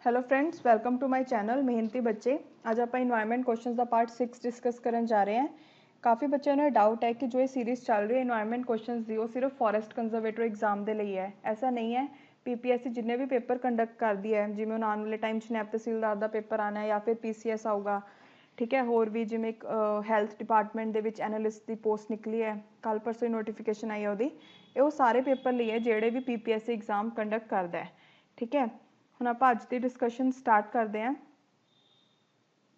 Hello friends, welcome to my channel मेहनती बच्चे। आज आप इन्वायरमेंट क्वेश्चंस का पार्ट 6 डिस्कस करने जा रहे हैं। काफ़ी बच्चों ने डाउट है कि जो ये सीरीज़ चल रही है इन्वायरमेंट क्वेश्चंस दी, वो सिर्फ फॉरेस्ट कंजर्वेटर एग्जाम ਦੇ ਲਈ है। ऐसा नहीं है। पीपीएससी जिन्हें भी पेपर कंडक्ट कर दिया है, जिमें आने वाले टाइम च नैब तहसीलदार का पेपर आना है या फिर पीसीएस आऊगा, ठीक है। होर भी जिमें एक हैल्थ डिपार्टमेंट ਦੇ ਵਿੱਚ एनालिस्ट की पोस्ट निकली है, कल परसों ही नोटिफिकेशन आई है ਉਹਦੀ। ਇਹ ਉਹ ਸਾਰੇ पेपर ਲਈ है ਜਿਹੜੇ भी पीपीएससी एग्जाम कंडक्ट करता है, ठीक है। ਹੁਣ ਆਪਾਂ ਅੱਜ ਦੀ डिस्कशन स्टार्ट करते हैं।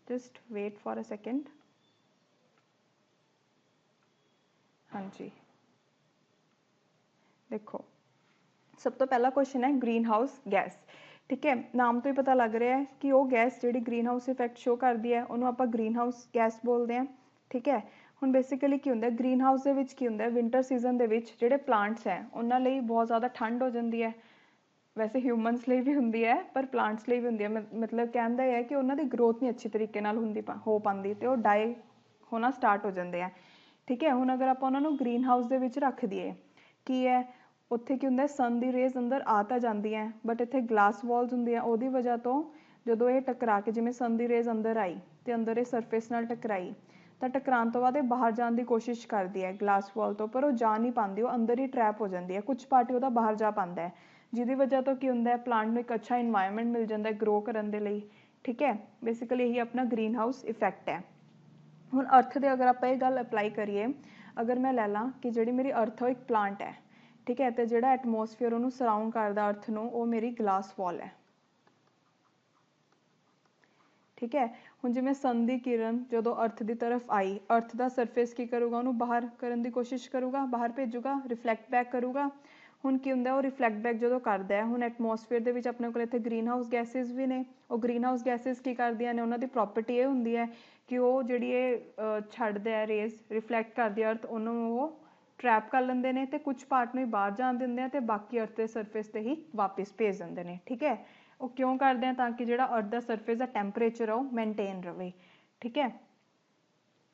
Just wait for a second. हाँ जी, देखो सब तो पहला क्वेश्चन है ग्रीन हाउस गैस, ठीक है। नाम तो ही पता लग रहा है कि वो गैस जी ग्रीन हाउस इफेक्ट शो करती है, उन्होंने आप ग्रीन हाउस गैस बोलते हैं, ठीक है। ਹੁਣ बेसिकली की होंगे ग्रीन हाउस ਦੇ ਵਿੱਚ ਕੀ ਹੁੰਦਾ, विंटर सीजन ਦੇ ਵਿੱਚ ਜਿਹੜੇ प्लांट्स है ਉਹਨਾਂ ਲਈ बहुत ज़्यादा ठंड हो जाती है। वैसे ਹਿਊਮਨਸ ਲਈ भी होंगी है पर प्लांट्स ਲਈ भी होंगी है। मतलब कहता है कि उन्होंने ग्रोथ नहीं अच्छी तरीके नाल हो पाती, तो डाई होना स्टार्ट हो जाते हैं, ठीक है। हुण अगर आप उन्होंने ग्रीन हाउस के विच रख दिए की है, उत्थे की होंगे सन की रेज अंदर आ तो जाती हैं, बट इत्थे ग्लास वॉल्स होंगी, उहदी वजह तो जो ये टकरा के जिमें सन की रेज अंदर आई तो अंदर ये सरफेस नाल टकराई, तो टकराने तो बाद बाहर जाने की कोशिश करती है ग्लास वॉल तो, पर वो जा नहीं पाती, वो अंदर ही ट्रैप हो जाती है। कुछ पार्ट ही बाहर जा पाता है, जिसकी वजह तो की होंगे प्लांट में एक अच्छा इन्वायरमेंट मिल जाता है ग्रो करने के लिए, ठीक है। बेसिकली यही अपना ग्रीन हाउस इफेक्ट है। हुण अर्थ दे अगर आप ये गल अप्लाई करिए, अगर मैं लै ला कि जी मेरी अर्थ है एक प्लांट है, ठीक है, तो जो एटमोसफेयर उन्होंने सराउंड करता अर्थ नूं, वो मेरी ग्लास वॉल है, ठीक है। हुण जिवें सन की किरण जो अर्थ की तरफ आई, अर्थ का सरफेस की करूगा, उन्होंने बाहर करने की कोशिश करूगा, बाहर भेजूगा, रिफ्लैक्ट बैक करूगा। हुण की हुंदा, वो रिफ्लैक्ट बैक जो करता है, हुण एटमोसफेयर के अपने को इत्थे ग्रीन हाउस गैसिज भी ने, वो ग्रीन हाउस गैसिज की करदियां ने, उन्हां दी प्रॉपर्टी ये हुंदी है कि वो जिहड़ी छड्डदा है रेज रिफ्लैक्ट करदी है अर्थ, उन्होंने वो ट्रैप कर लेंदे ने, ते कुछ पार्ट नूं बाहर जाण दिंदे हैं, ते बाकी अर्थ के सरफेस ते ही वापस भेज दिंदे ने, ठीक है। वो क्यों करते हैं, ताकि जो अर्थ का सरफेस का टैंपरेचर है वो मेनटेन रहे, ठीक है।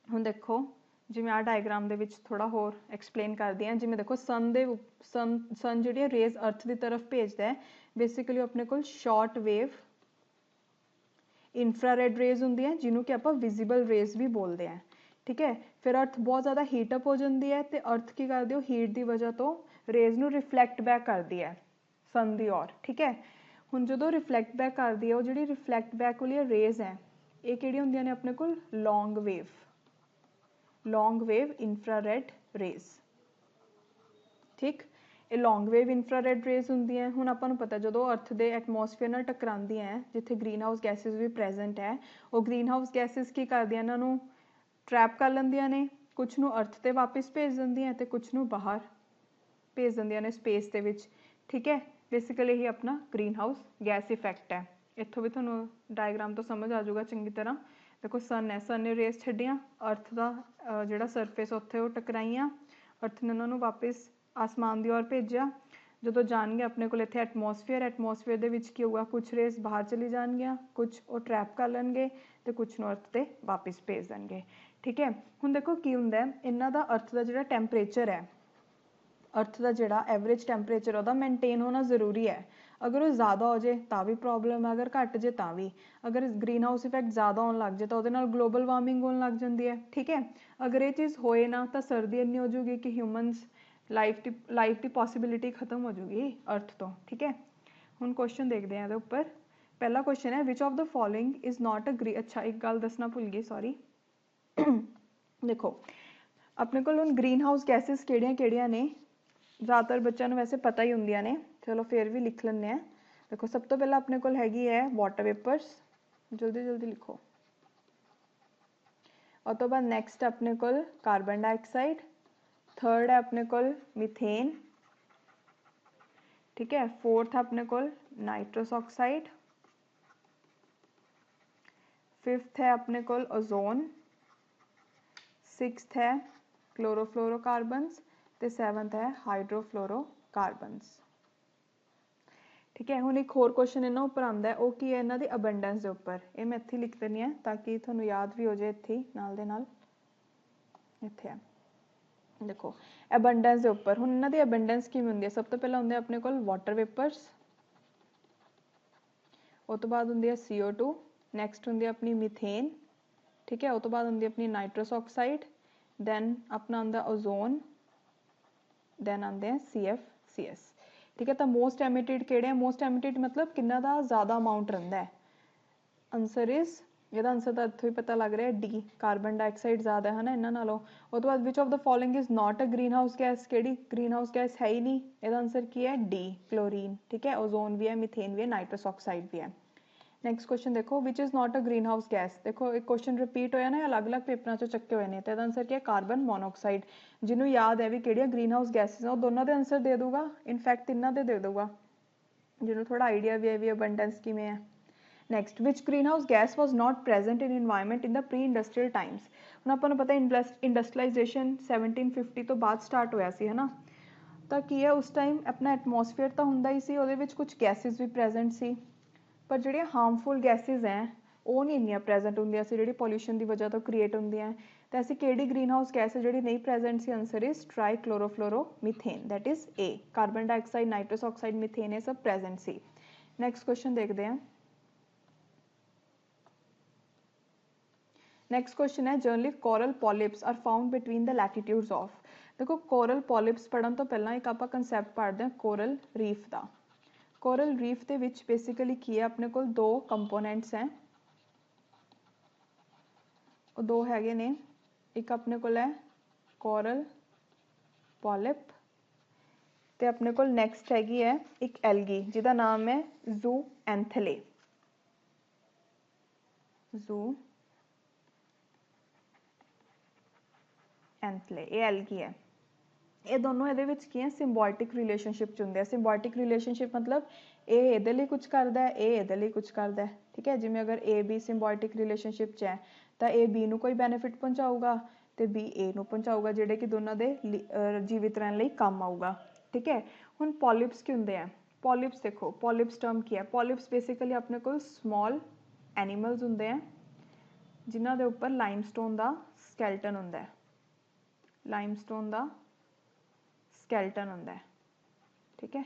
हुण देखो जिवें आ डायग्राम दे विच थोड़ा होर एक्सप्लेन कर दी, जिवें देखो सन जी रेज अर्थ की तरफ भेजता है, बेसिकली अपने को शॉर्ट वेव इंफ्रारेड रेज होंगी है, जिन्हों कि आप विजिबल रेज भी बोलते हैं, ठीक है। फिर अर्थ बहुत ज़्यादा हीटअप हो जाती है, तो अर्थ की करती है हीट की वजह तो रेज नूं रिफ्लैक्ट बैक करती है सन की ओर, ठीक है। हुण जो रिफ्लैक्ट बैक करती है, वो जी रिफ्लैक्ट बैक वाली रेज है, ये कि होंदियां ने अपने को लॉन्ग वेव इंफ्रारेड रेज, ठीक। ये लॉन्ग वेव इंफ्रारेड रेज होंगी है। हुण आपां नूं पता जो अर्थ के एटमोसफेयर नाल टकरांदियां हैं, जिथे ग्रीन हाउस गैसिज भी प्रेजेंट है, वो ग्रीन हाउस गैसिज की करदियां इन्हां नूं ट्रैप कर लैंदियां ने, कुछ नूं अर्थ ते वापस भेज दिंदियां ते कुछ नूं बाहर भेज दिंदियां ने स्पेस दे विच, ठीक है। बेसिकली यही अपना ग्रीन हाउस गैस इफेक्ट है। इत्थों भी तुहानूं डायग्राम तो समझ आ जाऊगा चंगी तरह। देखो सन है, सन ने रेस छड्डियां, अर्थ का जिहड़ा सरफेस उत्थे वो टकराइयां, अर्थ ने उन्होंने वापस आसमान की ओर भेजा, जो जाएंगे अपने को इत्थे एटमोसफेयर दे विच की होगा, कुछ रेस बाहर चली जाएगियां, कुछ वो ट्रैप कर लेंगे, तो कुछ नूं अर्थ ते वापस भेज देंगे, ठीक है। हुण देखो की हुंदा है, इन्हां दा अर्थ का जिहड़ा टैंपरेचर है, अर्थ का जिहड़ा एवरेज टैंपरेचर वह मेनटेन होना जरूरी है। अगर वो ज़्यादा हो जाए तो भी प्रॉब्लम है, अगर घट जाए तो भी, अगर ग्रीन हाउस इफेक्ट ज़्यादा होने लग जाए तो वो ग्लोबल वार्मिंग होने लग जाती है, ठीक है। अगर ये चीज़ होए ना तो सर्दी इन्नी हो जाएगी कि ह्यूमनस लाइफ की पॉसिबिलिटी खत्म हो जाएगी अर्थ तो, ठीक है। हुण क्वेश्चन देखते हैं ये उपर। पहला क्वेश्चन है विच of the following is not a अच्छा एक गल दसना भुल गई, सॉरी। देखो अपने को ग्रीन हाउस गैसिज किहड़ियां ने, ज़्यादातर बच्चों वैसे पता ही होंदियां ने, चलो फिर भी लिख लें। देखो सब तो पहला अपने को हैगी है वाटर वेपर्स, जल्दी जल्दी लिखो। और तो बाद नैक्सट अपने को कार्बन डाइऑक्साइड, थर्ड है अपने को मीथेन, ठीक है। फोर्थ है अपने को नाइट्रस ऑक्साइड, फिफ्थ है अपने को ओजोन, सिक्स्थ है क्लोरोफ्लोरोकार्बनस, तो सैवंथ है हाइड्रोफ्लोरोकार्बनस, ठीक है। हुण एक होर क्वेश्चन इन्हों उपर आंदा है, वो की है इन्हां दी अबंडेंस के उपर, ये मैं इत्थे लिख देनी है ताकि तुहानूं याद भी हो जाए इत्थे नाल दे नाल, इत्थे है देखो अबंडेंस के उपर। हुण इन्हां दी अबंडेंस किवें हुंदी है, सब तो पहला हुंदे अपने कोल वाटर वेपर्स, उस तो बाद होंगी है CO2, नैक्सट होंगी अपनी मीथेन, ठीक है। उस तो बाद होंगी अपनी नाइट्रस ऑक्साइड, दैन अपना आंदा ओजोन, दैन आते हैं CFCS, ठीक है। तो मोस्ट एमिटेड किहड़े है, मोस्ट एमिटेड मतलब किन्ना दा ज़्यादा अमाउंट रहिंदा है, आंसर इज ਇਹਦਾ आंसर तो इत्थों ही पता लग रहा है डी, कार्बन डाइऑक्साइड ज़्यादा है ना इन्हां नालों। उस तो बाद which of the following is not a greenhouse gas, किहड़ी ग्रीन हाउस गैस है ही नहीं, ਇਹਦਾ आंसर की है डी, क्लोरीन, ठीक है। ओजोन भी है, मीथेन भी है, नाइट्रस ऑक्साइड भी है। नैक्सट क्वेश्चन देखो, which is not a greenhouse gas, देखो एक क्वेश्चन रिपीट होया ना, अलग अलग पेपरों चो चक्के हुए हैं, तो ਇਹਦਾ आंसर क्या है कार्बन मोनोऑक्साइड। जिन्हों याद है भी किहड़ियां ग्रीन हाउस गैसेज है, वो दोनों के आंसर दे दूगा, इनफैक्ट तिन्नों के दे दूगा, जिन्होंने थोड़ा आइडिया भी है भी अबंडेंस किमें है। Next, which green house gas was not present in environment in the pre industrial times. ਹੁਣ ਆਪਾਂ ਨੂੰ ਪਤਾ इंडस्ट्रियलाइजेशन 1750 तो बाद स्टार्ट होया सी है ना, तो की है उस टाइम अपना एटमोसफेयर तो हुंदा ही सी, ਉਹਦੇ ਵਿੱਚ कुछ गैसेज भी प्रेजेंट सी, पर ਜਿਹੜੀਆਂ हार्मफुल गैसेज हैं ਉਹ नहीं ਇੰਨੀਆਂ प्रेजेंट ਹੁੰਦੀਆਂ ਸੀ, ਜਿਹੜੀ ਪੋਲਿਊਸ਼ਨ ਦੀ ਵਜ੍ਹਾ ਤੋਂ ਕ੍ਰੀਏਟ ਹੁੰਦੀਆਂ। तो ऐसी ਕਿਹੜੀ ग्रीन हाउस गैस है ਜਿਹੜੀ नहीं प्रेजेंट सी, answer is trichlorofluoromethane, that is a. Carbon dioxide, nitrous oxide, methane ये सब प्रेजेंट सी। नैक्सट क्वेश्चन देखते हैं। नैक्सट क्वेश्चन है, generally coral polyps are found between the latitudes of. देखो कोरल पॉलिप्स पढ़न तो पहला एक आप कंसैप्ट पढ़ते हैं कोरल रीफ का। कोरल रीफ के विच बेसिकली की है, अपने को दो कंपोनेंट्स हैं, वो दो हैगे ने, एक अपने को है कोरल पॉलिप, ते अपने को नैक्सट हैगी है एक एल्गी जिहदा नाम है ज़ूएंथले, ज़ूएंथले, ये एल्गी है। ये दोनों ये विच की है सिंबायोटिक रिलेशनशिप च हुंदे। सिंबायोटिक रिलेशनशिप मतलब ए इहदे लई कुछ करदा है, ए इहदे लई कुछ करदा है, ठीक है। जिवें अगर ए बी सिंबायोटिक रिलेशनशिप च है तो ए बी नूं कोई बेनीफिट पहुंचाऊगा तो बी ए नूं पहुंचाऊगा, जिहड़े कि दोनों दे जीवित रहने लई काम आऊगा, ठीक है। हुण पॉलिप्स की हुंदे हैं, पॉलिप्स देखो पॉलिप्स टर्म की है, पॉलिप्स बेसिकली अपने को स्मॉल एनीमल्स हुंदे हैं जिन्हां दे उपर लाइमस्टोन दा स्कैल्टन हुंदा है, लाइमस्टोन दा स्कैल्टन हुंदा है, ठीक है।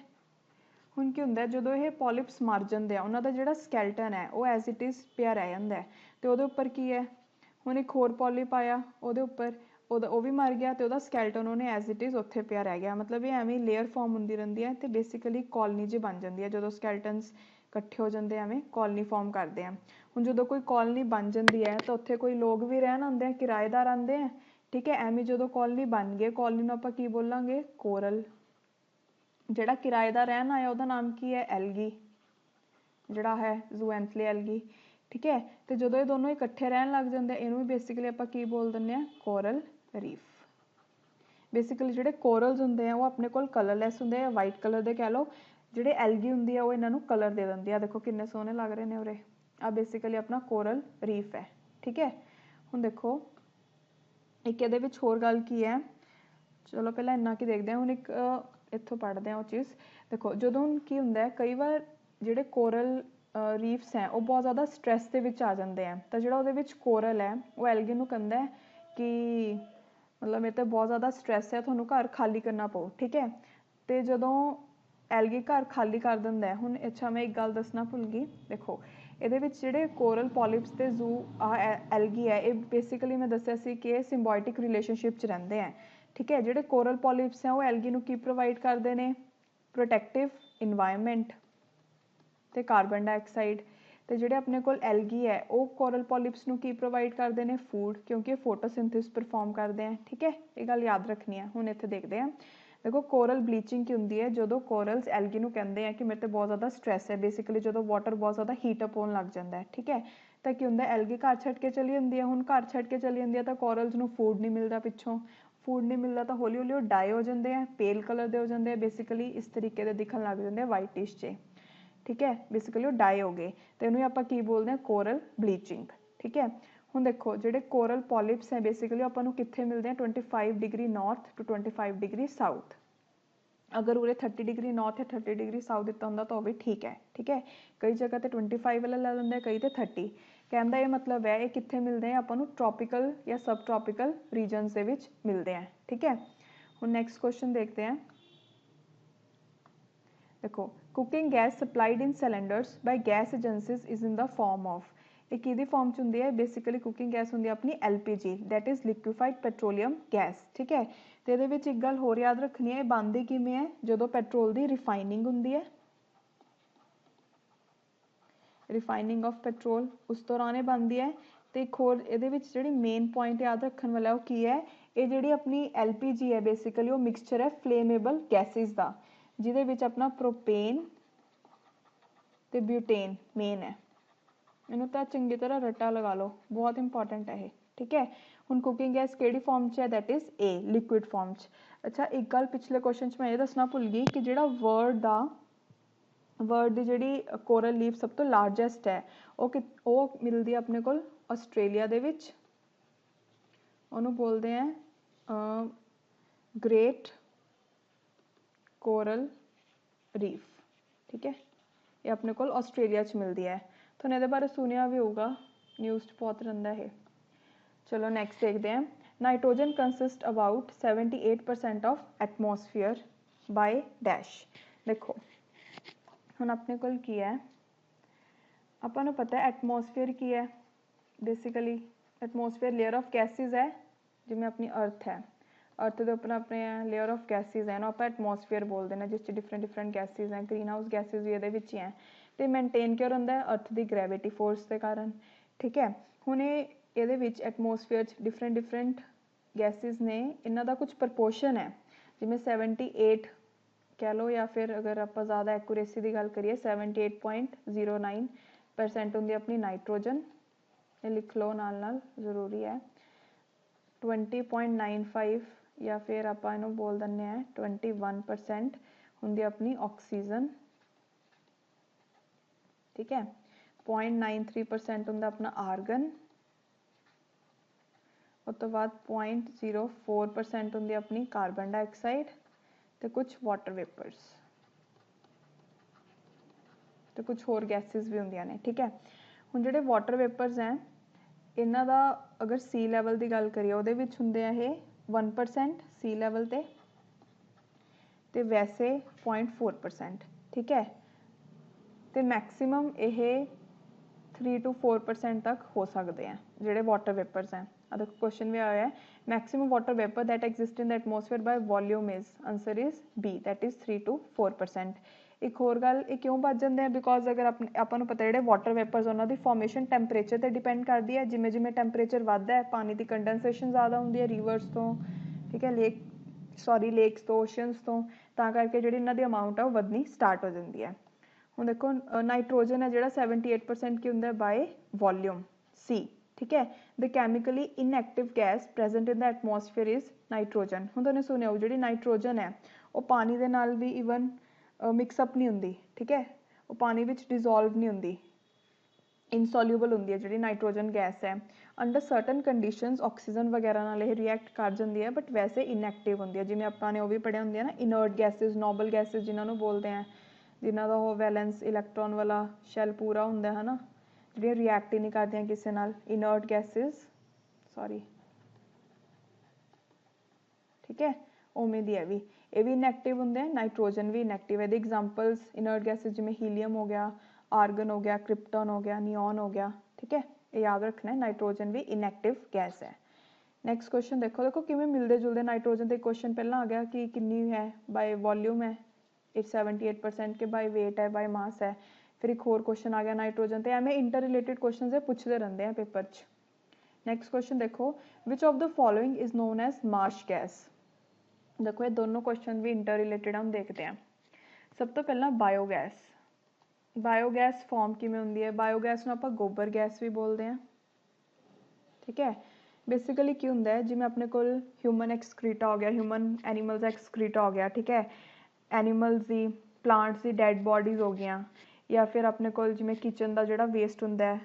हुण की हुंदा है जदों ये पॉलिप्स मर जांदे आ, उन्हां दा जिहड़ा स्कैल्टन है वो एज इट इज़ पिया रह जांदा है, ते उहदे उपर की है, हुण एक होर पॉलिप आया उहदे उपर, वो भी मर गया तो स्कैल्टन उन्हें एज इट इज़ उत्थे पिया रह गया, मतलब ये एवें लेयर फॉर्म होंदी रहिंदी है, तो बेसिकली कॉलोनी जी बन जाती है जो स्कैल्टनस इकट्ठे हो जाते हैं, एवें कॉलोनी फॉर्म करते हैं। हुण जो कोई कॉलोनी बन जाती है तो उत्थे कोई लोग भी रहन आते हैं, किराएदार आते हैं, ठीक है। एवें जो कॉलोनी बन गई, कॉलोनी नूं आपां की बोलांगे कोरल, जिहड़ा किराएदार रहन आया उहदा नाम की है एल्गी, जिहड़ा है ज़ूएंथले एल्गी, ठीक है। तो जो ये दोनों इकट्ठे रहन लग जाते हैं, इनू बेसिकली आपां की बोल दिंदे हैं कोरल रीफ। बेसिकली जिहड़े कोरल्स हुंदे हैं वो अपने कोल कलरलैस हुंदे हैं, वाइट कलर दे कह लो, जिहड़े एल्गी हुंदी है वो इन्हां नूं कलर दे दिंदी है, देखो किन्ने सोहने लग रहे हैं उरे, आ बेसिकली अपना कोरल रीफ है, ठीक है। हुण देखो एक इहदे विच होर गल की है, चलो पहला इन्ना की देखते हैं, हुण एक इत्थों पढ़ते हैं वो चीज़। देखो जदों की हुंदा है कई बार जिहड़े कोरल रीफ्स हैं वो बहुत ज़्यादा स्ट्रैस दे विच आ जाते हैं, तो जिहड़ा उहदे विच कोरल है वो एल्गी नूं कहंदा है कि मतलब मेरे तो बहुत ज़्यादा स्ट्रैस है, तुहानूं घर खाली करना पऊ, ठीक है। तो जदों एल्गी घर खाली कर दिंदा है, हुण अच्छा मैं एक गल दसना भुल गई, देखो ਇਹਦੇ ਵਿੱਚ ਜਿਹੜੇ ਕੋਰਲ ਪੋਲਿप्स ਤੇ ਜ਼ੂ एल्गी है, ये बेसिकली मैं दस्सिया सी कि सिंबायोटिक रिलेशनशिप च रहिंदे हैं, ठीक है। ਜਿਹੜੇ कोरल पॉलिप्स हैं वो एल्गी नूं की प्रोवाइड करते हैं, प्रोटैक्टिव इन्वायरमेंट ते कार्बन डाइऑक्साइड, तो ਜਿਹੜੇ अपने कोल एल्गी है वो कोरल पॉलिप्स नूं की प्रोवाइड करते हैं फूड, क्योंकि फोटोसिंथेसिस परफॉर्म करते हैं, ठीक है। ये गल याद रखनी है। हुण इत्थे देखते हैं, देखो कोरल ब्लीचिंग की होंदी है जो कोरल्स एल्गी नूं कहंदे हैं कि मेरे ते बहुत ज़्यादा स्ट्रैस है, बेसिकली जो वाटर बहुत ज़्यादा हीटअप होने लग जाता है, ठीक है। तो की होंदा एल्गी घर छड्ड के चली जाती है, हुण घर छड्ड के चली जाती है तो कोरल्स नूं फूड नहीं मिलता, पिछों फूड नहीं मिलता तो हौली हौली वो डाई हो जाते हैं, पेल कलर के हो जाते हैं, बेसिकली इस तरीके के दिखन लग जाते हैं वाइटिश जे, ठीक है। बेसिकली वो डाई हो गए तो इन्हूं आपां की बोलते हैं कोरल ब्लीचिंग, ठीक है। हुण देखो जिहड़े कोरल पॉलिप्स हैं बेसिकली आपां नूं कित्थे मिलते हैं 25 degree north to 25 degree south, अगर उरे 30 डिग्री नॉर्थ या 30 डिग्री साउथ दिता होंदा तो भी ठीक है, ठीक है। कई जगह तो 25 वाला ला लेंदे, कई तो 30, कहने का ये मतलब है ये कित्थे मिलते हैं आपां नूं ट्रॉपिकल या सब ट्रॉपिकल रीजनस दे विच मिलते हैं, ठीक है। हुण नैक्सट क्वेश्चन देखते हैं। देखो cooking gas supplied in cylinders by gas agencies is in the form of, ਇਹ ਕਿਹਦੀ ਫਾਰਮ ਚ ਹੁੰਦੀ ਹੈ? ਬੇਸਿਕਲੀ ਕੁਕਿੰਗ ਗੈਸ ਹੁੰਦੀ ਹੈ ਆਪਣੀ LPG, that is liquefied petroleum gas. ਠੀਕ ਹੈ, ਤੇ ਇਹਦੇ ਵਿੱਚ ਇੱਕ ਗੱਲ ਹੋਰ ਯਾਦ ਰੱਖਣੀ ਹੈ, ਇਹ ਬਣਦੀ ਕਿਵੇਂ ਹੈ? ਜਦੋਂ ਪੈਟਰੋਲ ਦੀ ਰਿਫਾਈਨਿੰਗ ਹੁੰਦੀ ਹੈ, ਰਿਫਾਈਨਿੰਗ ਆਫ ਪੈਟਰੋਲ, ਉਸ ਦੌਰਾਨ ਇਹ ਬਣਦੀ ਹੈ। ਤੇ ਇੱਕ ਹੋਰ ਇਹਦੇ ਵਿੱਚ ਜਿਹੜੀ ਮੇਨ ਪੁਆਇੰਟ ਯਾਦ ਰੱਖਣ ਵਾਲਾ ਉਹ ਕੀ ਹੈ? ਇਹ ਜਿਹੜੀ ਆਪਣੀ LPG ਹੈ ਬੇਸਿਕਲੀ ਉਹ ਮਿਕਸਚਰ ਹੈ ਫਲੇਮੇਬਲ ਗੈਸਿਸ ਦਾ, ਜਿਹਦੇ ਵਿੱਚ ਆਪਣਾ ਪ੍ਰੋਪੇਨ ਤੇ ਬਿਊਟੇਨ ਮੇਨ ਹੈ। ਇਹਨੂੰ ਤਾਂ ਚੰਗੀ ਤਰ੍ਹਾਂ ਰੱਟਾ ਲਗਾ ਲਓ, ਬਹੁਤ ਇੰਪੋਰਟੈਂਟ ਹੈ ਇਹ। ਠੀਕ ਹੈ, ਹੁਣ ਕੁਕਿੰਗ ਗੈਸ ਕਿਹੜੀ ਫਾਰਮ 'ਚ ਹੈ? That is A, liquid form 'ਚ। ਅੱਛਾ ਇੱਕ ਗੱਲ ਪਿਛਲੇ ਕੁਐਸਚਨ 'ਚ ਮੈਂ ਇਹ ਦੱਸਣਾ ਭੁੱਲ ਗਈ ਕਿ ਜਿਹੜਾ ਵਰਡ ਦੀ ਜਿਹੜੀ ਕੋਰਲ ਲੀਫ ਸਭ ਤੋਂ ਲਾਰਜੈਸਟ ਹੈ ਉਹ ਮਿਲਦੀ ਹੈ ਆਪਣੇ ਕੋਲ ਆਸਟ੍ਰੇਲੀਆ ਦੇ ਵਿੱਚ, ਉਹਨੂੰ ਬੋਲਦੇ ਆ ਗ੍ਰੇਟ ਕੋਰਲ ਰੀਫ। ਠੀਕ ਹੈ, ਇਹ ਆਪਣੇ ਕੋਲ ਆਸਟ੍ਰੇਲੀਆ 'ਚ ਮਿਲਦੀ ਹੈ। ਤੁਹਾਨੂੰ ਇਹਦੇ ਬਾਰੇ ਸੁਣਿਆ ਵੀ ਹੋਊਗਾ, ਨਿਊਜ਼ 'ਚ ਬਹੁਤ ਰਹਿੰਦਾ ਇਹ। ਚਲੋ ਨੈਕਸਟ ਦੇਖਦੇ ਹਾਂ। Nitrogen consist about 78% of atmosphere by dash. ਦੇਖੋ ਹੁਣ ਆਪਣੇ ਕੋਲ ਕੀ ਹੈ, ਆਪਾਂ ਨੂੰ ਪਤਾ ਐਟਮੋਸਫੀਅਰ ਕੀ ਹੈ? Basically atmosphere layer of gases ਹੈ, ਜਿਵੇਂ ਆਪਣੀ ਅਰਥ ਹੈ, ਅਰਥ ਦੇ ਉੱਪਰ ਆਪਣੇ ਲੇਅਰ ਆਫ ਗੈਸਿਸ ਹੈ ਨਾ, ਆਪਾਂ ਐਟਮੋਸਫੀਅਰ ਬੋਲਦੇ ਨੇ, ਜਿਸ 'ਚ ਡਿਫਰੈਂਟ ਗੈਸਿਸ ਹੈ। ਗ੍ਰੀਨ ਹਾਊਸ ਗੈਸਿਸ ਵੀ ਇਹਦੇ ਵਿੱਚ ਹੀ ਹੈ। ਤੇ ਮੇਨਟੇਨ ਕਿਉਂ ਹੁੰਦਾ ਹੈ? ਅਰਥ ਦੀ ਗ੍ਰੈਵਿਟੀ ਫੋਰਸ ਦੇ ਕਾਰਨ। ਠੀਕ ਹੈ, ਹੁਣ ਇਹਦੇ ਵਿੱਚ ਐਟਮੋਸਫੀਅਰ 'ਚ ਡਿਫਰੈਂਟ ਗੈਸਿਸ ਨੇ, ਇਹਨਾਂ ਦਾ ਕੁਝ ਪ੍ਰਪੋਰਸ਼ਨ ਹੈ, ਜਿਵੇਂ 78 ਕਹਿ ਲਓ, ਜਾਂ ਫਿਰ ਅਗਰ ਆਪਾਂ ਜ਼ਿਆਦਾ ਐਕੂਰੇਸੀ ਦੀ ਗੱਲ ਕਰੀਏ 78.09% ਹੁੰਦੀ ਆਪਣੀ ਨਾਈਟ੍ਰੋਜਨ, ਇਹ ਲਿਖ ਲਓ ਨਾਲ ਜ਼ਰੂਰੀ ਹੈ। 20.95 ਜਾਂ ਫਿਰ ਆਪਾਂ ਇਹਨੂੰ ਬੋਲ ਦਿੰਦੇ ਹਾਂ 21% ਹੁੰਦੀ ਆਪਣੀ ਆਕਸੀਜਨ। ਠੀਕ ਹੈ, 0.93% ਹੁੰਦਾ ਆਪਣਾ ਆਰਗਨ, ਉਸ ਤੋਂ ਬਾਅਦ 0.04% ਹੁੰਦੀ ਆਪਣੀ ਕਾਰਬਨ ਡਾਈਆਕਸਾਈਡ ਤੇ ਕੁਝ ਵਾਟਰ ਵੇਪਰਸ ਤੇ ਕੁਝ ਹੋਰ ਗੈਸਿਸ ਵੀ ਹੁੰਦੀਆਂ ਨੇ। ਠੀਕ ਹੈ, ਹੁਣ ਜਿਹੜੇ ਵਾਟਰ ਵੇਪਰਸ ਹੈ ਇਹਨਾਂ ਦਾ ਅਗਰ ਸੀ ਲੈਵਲ ਦੀ ਗੱਲ ਕਰੀਏ ਉਹਦੇ ਵਿੱਚ ਹੁੰਦੇ ਆ ਇਹ 1% ਸੀ ਲੈਵਲ ਤੇ ਵੈਸੇ 0.4%। ਠੀਕ ਹੈ, ਤੇ ਮੈਕਸਿਮਮ ਇਹ 3 to 4% ਤੱਕ ਹੋ ਸਕਦੇ ਆ ਜਿਹੜੇ ਵਾਟਰ ਵੇਪਰਸ ਹੈ। ਅਦਰ ਕੁਐਸਚਨ ਵੀ ਆਇਆ ਹੈ, maximum water vapour that exist in the atmosphere by volume is, answer is B, that is 3 to 4%। ਇੱਕ ਹੋਰ ਗੱਲ, ਇਹ ਕਿਉਂ ਵੱਧ ਜਾਂਦੇ ਆ? ਬਿਕੋਜ਼ ਅਗਰ ਆਪਾਂ ਨੂੰ ਪਤਾ ਜਿਹੜੇ ਵਾਟਰ ਵੇਪਰਸ ਉਹਨਾਂ ਦੀ ਫਾਰਮੇਸ਼ਨ ਟੈਂਪਰੇਚਰ ਤੇ ਡਿਪੈਂਡ ਕਰਦੀ ਹੈ। ਜਿਵੇਂ ਜਿਵੇਂ ਟੈਂਪਰੇਚਰ ਵੱਧਦਾ ਹੈ ਪਾਣੀ ਦੀ ਕੰਡੈਂਸੇਸ਼ਨ ਜ਼ਿਆਦਾ ਹੁੰਦੀ ਹੈ ਰਿਵਰਸ ਤੋਂ, ਠੀਕ ਹੈ, ਲੇਕਸ ਤੋਂ, ਓਸ਼ਨਸ ਤੋਂ, ਤਾਂ ਕਰਕੇ ਜਿਹੜੀ ਇਹਨਾਂ ਦੀ ਅਮਾਊਂਟ ਹੈ ਉਹ ਵਧਣੀ ਸਟਾਰਟ ਹੋ ਜਾਂਦੀ ਹੈ। ਹੁਣ ਦੇਖੋ ਨਾਈਟ੍ਰੋਜਨ ਹੈ ਜਿਹੜਾ 78% ਕੀ ਹੁੰਦਾ ਬਾਏ ਵੋਲਿਊਮ C। ਠੀਕ ਹੈ, the chemically inactive gas present in the atmosphere is nitrogen. ਹੁਣ ਤੁਹਾਨੂੰ ਸੁਣਿਆ ਹੋਊ ਜਿਹੜੀ ਨਾਈਟ੍ਰੋਜਨ ਹੈ ਉਹ ਪਾਣੀ ਦੇ ਨਾਲ ਵੀ ਈਵਨ ਮਿਕਸਅਪ ਨਹੀਂ ਹੁੰਦੀ। ਠੀਕ ਹੈ, ਉਹ ਪਾਣੀ ਵਿੱਚ ਡਿਜ਼ੋਲਵ ਨਹੀਂ ਹੁੰਦੀ, ਇਨਸੋਲਿਊਬਲ ਹੁੰਦੀ ਹੈ ਜਿਹੜੀ ਨਾਈਟ੍ਰੋਜਨ ਗੈਸ ਹੈ। ਅੰਡਰ ਸਰਟਨ ਕੰਡੀਸ਼ਨਸ ਆਕਸੀਜਨ ਵਗੈਰਾ ਨਾਲ ਇਹ ਰਿਐਕਟ ਕਰ ਜਾਂਦੀ ਹੈ, ਬਟ ਵੈਸੇ ਇਨਐਕਟਿਵ ਹੁੰਦੀ ਹੈ। ਜਿਵੇਂ ਆਪਾਂ ਨੇ ਉਹ ਵੀ ਪੜ੍ਹਿਆ ਹੁੰਦੀਆਂ ਨਾ ਇਨਰਟ ਗੈਸਿਸ, ਨੋਬਲ ਗੈਸਿਸ ਜਿਨ੍ਹਾਂ ਨੂੰ ਬੋਲਦੇ ਆ, ਜਿਨ੍ਹਾਂ ਦਾ ਉਹ ਵੈਲੈਂਸ ਇਲੈਕਟ੍ਰੋਨ ਵਾਲਾ ਸ਼ੈਲ ਪੂਰਾ ਹੁੰਦਾ ਹੈ ਨਾ, ਜਿਹੜੀਆਂ ਰਿਐਕਟ ਹੀ ਨਹੀਂ ਕਰਦੀਆਂ ਕਿਸੇ ਨਾਲ, ਇਨਰਟ ਗੈਸਿਸ, ਸੌਰੀ। ਠੀਕ ਹੈ, ਉਵੇਂ ਦੀ ਇਹ ਵੀ ਇਨਐਕਟਿਵ ਹੁੰਦੇ ਆ, ਨਾਈਟ੍ਰੋਜਨ ਵੀ ਇਨਐਕਟਿਵ ਹੈ। ਇਹਦੇ ਐਗਜ਼ਾਮਪਲਸ ਇਨਰਟ ਗੈਸਿਸ ਜਿਵੇਂ ਹੀਲੀਅਮ ਹੋ ਗਿਆ, ਆਰਗਨ ਹੋ ਗਿਆ, ਕ੍ਰਿਪਟਨ ਹੋ ਗਿਆ, ਨਿਓਨ ਹੋ ਗਿਆ। ਠੀਕ ਹੈ, ਇਹ ਯਾਦ ਰੱਖਣਾ ਹੈ, ਨਾਈਟ੍ਰੋਜਨ ਵੀ ਇਨਐਕਟਿਵ ਗੈਸ ਹੈ। ਨੈਕਸਟ ਕੁਐਸਚਨ ਦੇਖੋ ਕਿਵੇਂ ਮਿਲਦੇ ਜੁਲਦੇ ਨਾਈਟ੍ਰੋਜਨ ਦੇ ਕੁਐਸਚਨ ਪਹਿਲਾਂ ਆ ਗਿਆ ਕਿ ਕਿੰਨੀ ਹੈ ਬਾਏ ਵੋਲਿਊਮ ਹੈ, ਇਹ 78% ਕੇ ਬਾਏ ਵੇਟ ਹੈ, ਬਾਏ ਮਾਸ ਹੈ। ਫਿਰ ਇੱਕ ਹੋਰ ਕੁਐਸਚਨ ਆ ਗਿਆ ਨਾਈਟ੍ਰੋਜਨ ਤੇ, ਐਵੇਂ ਇੰਟਰ ਰਿਲੇਟਿਡ ਕੁਐਸਚਨਸ ਪੁੱਛਦੇ ਰਹਿੰਦੇ ਆ ਪੇਪਰ 'ਚ। ਨੈਕਸਟ ਕੁਐਸਚਨ ਦੇਖੋ, which of the following is non as marsh gas. ਦੇਖੋ ਇਹ ਦੋਨੋਂ ਕੁਐਸਚਨ ਵੀ ਇੰਟਰ ਰਿਲੇਟਿਡ ਹਮ ਦੇਖਦੇ ਹਾਂ। ਸਭ ਤੋਂ ਪਹਿਲਾਂ ਬਾਇਓਗੈਸ। ਬਾਇਓਗੈਸ ਫਾਰਮ ਕਿਵੇਂ ਹੁੰਦੀ ਹੈ? ਬਾਇਓਗੈਸ ਨੂੰ ਆਪਾਂ ਗੋਬਰ ਗੈਸ ਵੀ ਬੋਲਦੇ ਹਾਂ। ਠੀਕ ਹੈ, ਬੇਸਿਕਲੀ ਕੀ ਹੁੰਦਾ ਹੈ, ਜਿਵੇਂ ਆਪਣੇ ਕੋਲ ਹਿਊਮਨ ਐਕਸਕ੍ਰੀਟਾ ਹੋ ਗਿਆ, ਹਿਊਮਨ ਐਨੀਮਲਸ ਐਕਸਕ੍ਰੀਟਾ ਹੋ ਗਿਆ। ਠੀਕ ਹੈ, ਐਨੀਮਲਸ ਦੀ, ਪਲਾਂਟਸ ਦੀ ਡੈਡ ਬੋਡੀਜ਼ ਹੋ ਗਈਆਂ, ਜਾਂ ਫਿਰ ਆਪਣੇ ਕੋਲ ਜਿਵੇਂ ਕਿਚਨ ਦਾ ਜਿਹੜਾ ਵੇਸਟ ਹੁੰਦਾ ਹੈ,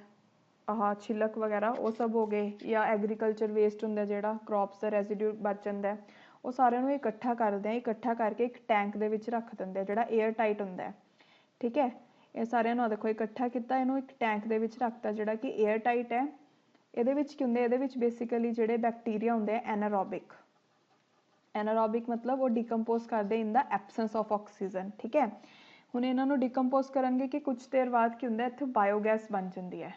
ਆਹ ਛਿਲਕ ਵਗੈਰਾ ਉਹ ਸਭ ਹੋ ਗਏ, ਜਾਂ ਐਗਰੀਕਲਚਰ ਵੇਸਟ ਹੁੰਦਾ ਜਿਹੜਾ ਕ੍ਰੌਪਸ ਦਾ ਰੈਜ਼ੀਡਿਊ ਬਚ ਜਾਂਦਾ, ਉਹ ਸਾਰਿਆਂ ਨੂੰ ਇਕੱਠਾ ਕਰਦੇ ਆ, ਇਕੱਠਾ ਕਰਕੇ ਇੱਕ ਟੈਂਕ ਦੇ ਵਿੱਚ ਰੱਖ ਦਿੰਦੇ ਆ ਜਿਹੜਾ 에ਅਰ ਟਾਈਟ ਹੁੰਦਾ ਹੈ। ਠੀਕ ਹੈ, ਇਹ ਸਾਰਿਆਂ ਨੂੰ ਦੇਖੋ ਇਕੱਠਾ ਕੀਤਾ, ਇਹਨੂੰ ਇੱਕ ਟੈਂਕ ਦੇ ਵਿੱਚ ਰੱਖਤਾ ਜਿਹੜਾ ਕਿ 에ਅਰ ਟਾਈਟ ਹੈ। ਇਹਦੇ ਵਿੱਚ ਕੀ ਹੁੰਦਾ, ਇਹਦੇ ਵਿੱਚ ਬੇਸਿਕਲੀ ਜਿਹੜੇ ਬੈਕਟੀਰੀਆ ਹੁੰਦੇ ਆ ਐਨਾਰੋਬਿਕ ਮਤਲਬ ਉਹ ਡੀਕੰਪੋਜ਼ ਕਰਦੇ ਇਨ ਦਾ ਐਬਸੈਂਸ ਆਫ ਆਕਸੀਜਨ। ਠੀਕ ਹੈ, ਹੁਣ ਇਹਨਾਂ ਨੂੰ ਡਿਕੰਪੋਜ਼ ਕਰਨਗੇ ਕਿ ਕੁਝ ਦੇਰ ਬਾਅਦ ਕੀ ਹੁੰਦਾ ਇੱਥੇ ਬਾਇਓਗੈਸ ਬਣ ਜਾਂਦੀ ਹੈ।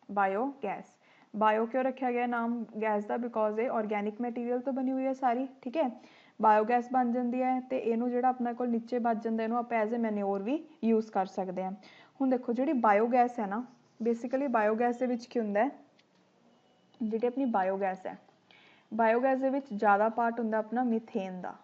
ਬਾਇਓਗੈਸ, ਬਾਇਓ क्यों रखा गया नाम गैस का, बिकॉज ये ऑर्गेनिक मटीरियल तो बनी हुई है सारी, ठीक है। बायोगैस बन जाती है तो इनू जो अपने को नीचे बच जाता है, इनू आप एज ए मैन्योर भी यूज़ कर सकते हैं। हुण देखो जी बायोगैस है ना, बेसिकली बायोगैस के की होंदा है, जी अपनी बायोगैस है, बायोगैस के ज़्यादा पार्ट होंदा अपना मीथेन का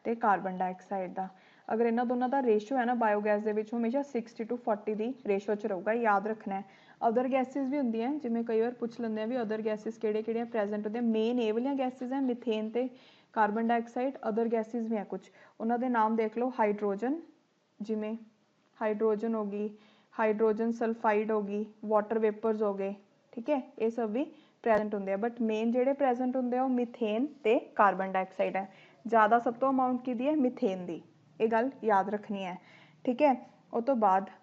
ते कार्बन डाइऑक्साइड का। अगर इन्हों दोनों का रेशो है ना बायोगैस के हमेशा 60:40 की रेशो च रहूगा, याद रखना है। अदर गैसिज भी होंगे हैं, जिमें कई बार पूछ लेंगे भी अदर गैसिज किहड़े प्रेजेंट होंगे, मेन ये वाली गैसिज हैं मीथेन ते कार्बन डाइऑक्साइड। अदर गैसिज भी हैं कुछ, उन्होंने नाम देख लो, हाइड्रोजन, जिमें हाइड्रोजन होगी, हाइड्रोजन सल्फाइड होगी, वाटर वेपर्स हो गए, ठीक है, ये सब भी प्रेजेंट होंगे हैं। बट मेन जोड़े प्रेजेंट होंगे वो मीथेन ते कार्बन डाइऑक्साइड है। ज़्यादा सब तो अमाउंट की है मीथेन की, ये गल याद रखनी है, ठीक है। उस तो बाद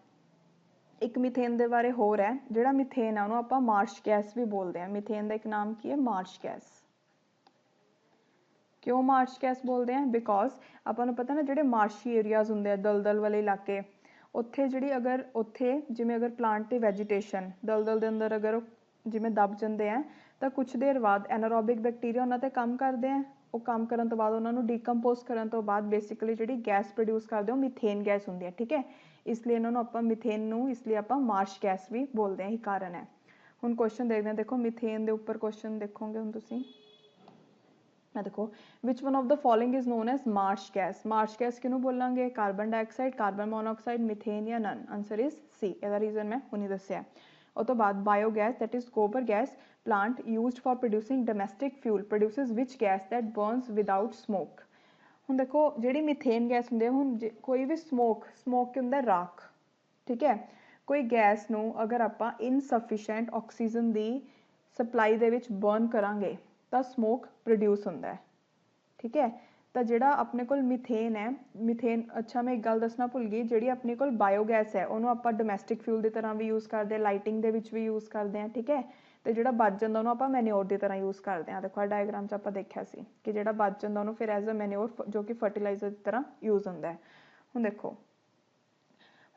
एक मीथेन के बारे होर है, जोड़ा मीथेन है उन्होंने आप मार्श गैस भी बोलते हैं। मीथेन का एक नाम की है मार्श गैस। क्यों मार्श गैस बोलते हैं, बिकॉज आपको पता ना जोड़े मार्शी एरियाज होंगे दलदल वाले इलाके, उत्थे जी अगर उत्थे जिमें अगर प्लांट की वैजीटेशन दलदल के अंदर अगर जिमें दब जाते हैं तो कुछ देर बाद एनारोबिक बैक्टीरिया उन्होंने काम करते हैं, वो काम करने तो बाद उन्होंने डिकंपोज करने तो बाद बेसिकली जी गैस प्रोड्यूस करते हो मीथेन गैस होंगी है, ठीक है। इसलिए इन्होंने आप मीथेन नूं इसलिए आप मार्श गैस भी बोलते हैं, यही कारण है। हुण क्वेश्चन देखते हैं, देखो मीथेन के उपर क्वेश्चन देखोगे हुण तुसीं, देखो which one of the following is known as marsh gas. Marsh gas किनू बोलांगे, carbon dioxide, carbon monoxide, methane या नन। आंसर इज सी, इसका रीजन मैं हुणी दस्सिया। उस तो बाद biogas that is gobar gas, plant used for producing domestic fuel produces which gas that burns without smoke। हुण देखो जिहड़ी मीथेन गैस हुंदी है, हुण कोई भी स्मोक की हुंदा है राख, ठीक है। कोई गैस नूं अगर आपां इनसफिशेंट ऑक्सीजन दी सप्लाई दे विच बर्न करांगे तां स्मोक प्रोड्यूस हुंदा है, ठीक है। तो जिहड़ा अपने कोल मीथेन है, मीथेन, अच्छा मैं एक गल दसना भुल गई, जिहड़ी अपने कोल बायोगैस है उन्होंने आपां डोमैसटिक फ्यूल की तरह भी यूज़ करते हैं, लाइटिंग दे विच भी यूज़ करते हैं, ठीक है। तो जिहड़ा बच जांदा उन्होंने आपां मैन्योर की तरह यूज़ करते हैं। देखो डायग्राम च आपां देखिया सी कि जिहड़ा बच जांदा उन्होंने फिर एज अ मैन्योर जो कि फर्टिलाइजर की तरह यूज़ होंदा है। हुण देखो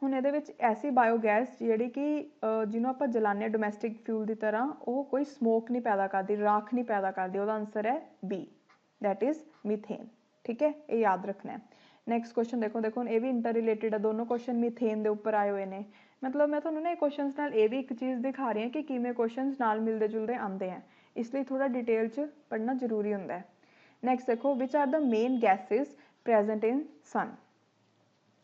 हुण इहदे विच ऐसी बायोगैस जिहड़ी कि जिन्हों आपां जलाने डोमैसटिक फ्यूल की तरह, वो कोई स्मोक नहीं पैदा करती, राख नहीं पैदा करती, उसका आंसर है बी, दैट इज मीथेन, ठीक है, ये याद रखना है। नैक्सट क्वेश्चन देखो, देखो ये भी इंटर रिलेटेड है, दोनों क्वेश्चन मीथेन के उपर आए हुए हैं। मतलब मैं थोड़ा ना क्वेश्चन नाल ये भी एक चीज़ दिखा रही हूँ कि किमें क्वेश्चन नाल मिलते जुलते आते हैं, इसलिए थोड़ा डिटेल च पढ़ना जरूरी होंदा है। नैक्सट देखो which are the main gases present in sun.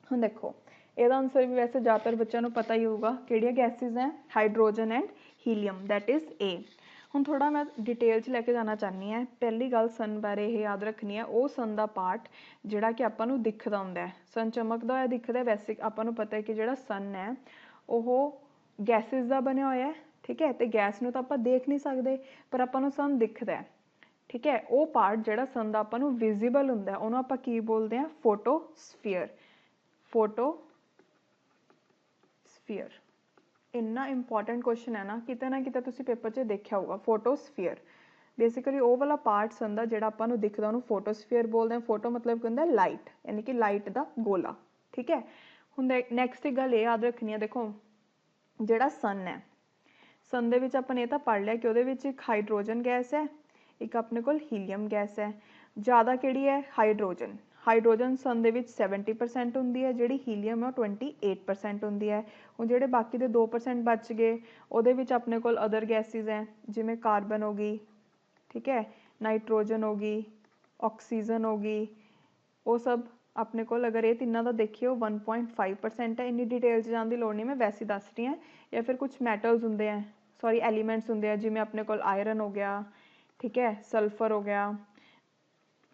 हुण देखो ਇਹਦਾ आंसर भी वैसे ज़्यादातर बच्चों को पता ही होगा, किहड़ियां गैसिज हैं, hydrogen and helium, that is a. हुण थोड़ा मैं डिटेल च लैके जाना चाहनी है। पहली गल सन बारे ये याद रखनी है, वो सन का पार्ट जिहड़ा कि आपां नूं दिखदा हुंदा है, सन चमकदा होया दिखदा है। वैसे आपां नूं पता है कि जिहड़ा सन है वो गैसिज का बनिया होया है, ठीक है। तो गैस नूं तां आपां देख नहीं सकते, पर आपां नूं सन दिखदा है, ठीक है। वो पार्ट जिहड़ा सन दा आपां नूं विजिबल हुंदा है, उहनूं आपां की बोलते हैं, फोटोस्फीयर। फोटोस्फीयर इन्ना इंपॉर्टेंट क्वेश्चन है ना, किते ना किते तुसीं पेपर च देखा होगा। फोटोस्फीयर बेसिकली वो वाला पार्ट सन दा जिहड़ा आपां नूं दिखदा उहनूं फोटोस्फीयर बोलते हैं। फोटो मतलब कि हुंदा लाइट, यानी कि लाइट दा गोला, ठीक है। हुण नैक्सट गल ये याद रखनी है, देखो जिहड़ा सन है, सन दे विच आपां ने तां पढ़ लिया कि उहदे विच एक हाइड्रोजन गैस है, एक अपने कोल हीलियम गैस है। ज़्यादा किहड़ी है, हाइड्रोजन। हाइड्रोजन सन दे विच 70% होंदी है, जिहड़ी हीलियम है 28% होंदी है। हुण जिहड़े बाकी दे 2% बच गए, उहदे विच अपने कोल अदर गैसिज हैं, जिवें कार्बन हो गई, ठीक है, नाइट्रोजन हो गई, ऑक्सीजन हो गई, वो सब अपने कोल अगर ये तिन्ना दा देखिए 1.5% है। इन्नी डिटेल जाने की लोड़ नहीं, मैं वैसे दस रही हैं। या फिर कुछ मैटल्स होंगे हैं, सॉरी एलीमेंट्स होंगे हैं, जिमें अपने कोल आयरन हो गया, ठीक है, सल्फर हो गया,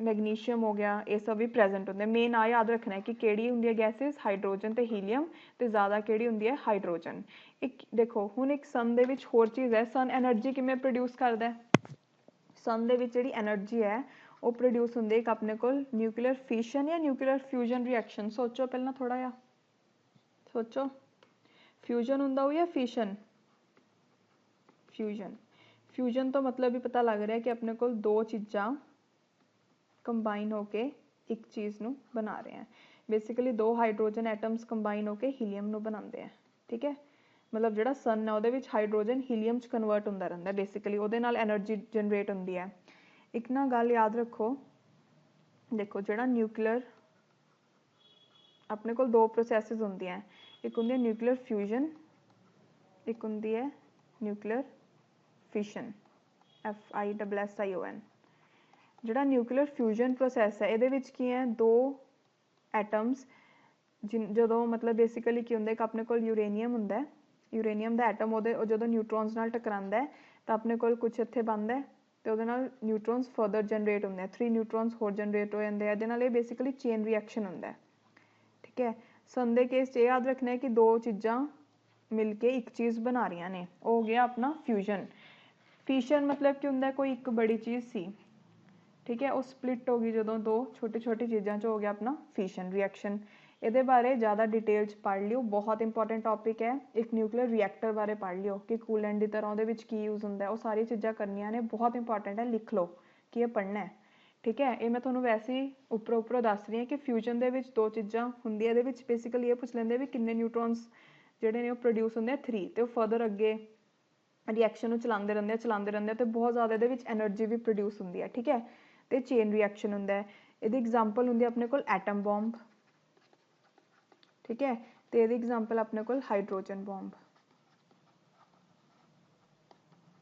मैगनीशियम हो गया, ये सब भी प्रेजेंट होंगे। मेन आ याद रखना है कि केड़ी होंदी है गैसिज, हाइड्रोजन तो हीलियम, तो ज़्यादा केड़ी होंदी है, हाइड्रोजन। एक देखो हुण एक सन दे विच होर चीज़ है, सन एनर्जी किवें प्रोड्यूस करदा है। सन दे विच जिहड़ी एनर्जी है वो प्रोड्यूस होंदी है एक अपने कोल न्यूक्लियर फिशन या न्यूक्लियर फ्यूजन रिएक्शन। सोचो पहला थोड़ा जा सोचो, फ्यूजन होंदा हो या फिशन। फ्यूजन, फ्यूजन तो मतलब भी पता लग रहा है कि अपने कोल दो चीज़ां कंबाइन होके एक चीज़ नूं बना रहे हैं। बेसिकली 2 हाइड्रोजन एटम्स कंबाइन होकर हीलियम ਨੂੰ ਬਣਾਉਂਦੇ ਆ ठीक है मतलब ਜਿਹੜਾ सन है ਉਹਦੇ ਵਿੱਚ ਹਾਈਡਰੋਜਨ ਹੀਲੀਅਮ 'ਚ ਕਨਵਰਟ ਹੁੰਦਾ ਰਹਿੰਦਾ ਬੇਸਿਕਲੀ ਉਹਦੇ ਨਾਲ એનર્ਜੀ ਜਨਰੇਟ ਹੁੰਦੀ ਹੈ ਇੱਕ ਨਾ ਗੱਲ ਯਾਦ ਰੱਖੋ ਦੇਖੋ ਜਿਹੜਾ ਨਿਊਕਲੀਅਰ ਆਪਣੇ ਕੋਲ 2 ਪ੍ਰੋਸੈਸਿਸ ਹੁੰਦੀਆਂ ਇੱਕ ਹੁੰਦੀ ਹੈ ਨਿਊਕਲੀਅਰ ਫਿਊਜ਼ਨ ਇੱਕ ਹੁੰਦੀ ਹੈ ਨਿਊਕਲੀਅਰ ਫਿਸ਼ਨ FISSION ਜਿਹੜਾ ਨਿਊਕਲੀਅਰ ਫਿਊਜ਼ਨ ਪ੍ਰੋਸੈਸ ਹੈ ਇਹਦੇ ਵਿੱਚ ਕੀ ਹੈ 2 ਐਟਮਸ ਜਦੋਂ ਮਤਲਬ ਬੇਸਿਕਲੀ ਕੀ ਹੁੰਦਾ ਇੱਕ ਆਪਣੇ ਕੋਲ ਯੂਰੇਨੀਅਮ ਹੁੰਦਾ ਯੂਰੇਨੀਅਮ ਦਾ ਐਟਮ ਉਹਦੇ ਜਦੋਂ ਨਿਊਟਰੋਨਸ ਨਾਲ ਟਕਰਾਉਂਦਾ ਤਾਂ ਆਪਣੇ ਕੋਲ ਕੁਛ ਇੱਥੇ ਬਣਦਾ ਤੇ ਉਹਦੇ ਨਾਲ ਨਿਊਟਰੋਨਸ ਫਰਦਰ ਜਨਰੇਟ ਹੁੰਦੇ ਆ 3 ਨਿਊਟਰੋਨਸ ਹੋਰ ਜਨਰੇਟ ਹੋ ਜਾਂਦੇ ਆ ਇਹਦੇ ਨਾਲ ਇਹ ਬੇਸਿਕਲੀ ਚੇਨ ਰਿਐਕਸ਼ਨ ਹੁੰਦਾ ਠੀਕ ਹੈ सन ਦੇ ਕੇਸ 'ਚ ਇਹ ਯਾਦ ਰੱਖਣਾ ਹੈ ਕਿ 2 ਚੀਜ਼ਾਂ ਮਿਲ ਕੇ ਇੱਕ ਚੀਜ਼ ਬਣਾ ਰਹੀਆਂ ਨੇ ਉਹ ਹੋ ਗਿਆ ਆਪਣਾ ਫਿਊਜ਼ਨ ਫਿਸ਼ਨ मतलब ਕੀ ਹੁੰਦਾ ਕੋਈ ਇੱਕ ਬੜੀ ਚੀਜ਼ ਸੀ ठीक है वो स्प्लिट होगी जो 2 छोटी छोटी चीज़ों च हो गया अपना फिशन रिएक्शन ये बारे ज़्यादा डिटेल च पढ़ लियो बहुत इंपॉर्टेंट टॉपिक है एक न्यूक्लियर रिएक्टर बारे पढ़ लियो कि कूलेंट की तरह वो की यूज़ होंगे वो सारी चीज़ां करनियां ने बहुत इंपॉर्टेंट है लिख लो कि ये पढ़ना है ठीक है ये मैं थोड़ा वैसे ही उपरों दस रही हाँ कि फ्यूजन के 2 चीज़ां होंदियां ये बेसिकली ये पूछ लेंगे भी किन्ने न्यूट्रॉन्स जोड़े ने प्रोड्यूस होंगे 3 तो फर्दर अगे रिएक्शन चलाते रहते तो बहुत ज़्यादा ये एनर्जी भी प्रोड्यूस होंगी है ठीक है तो चेन रिएक्शन होंगे ये एग्जाम्पल होंगी अपने को एटम बॉम्ब ठीक है तो ये एग्जाम्पल अपने को हाइड्रोजन बॉम्ब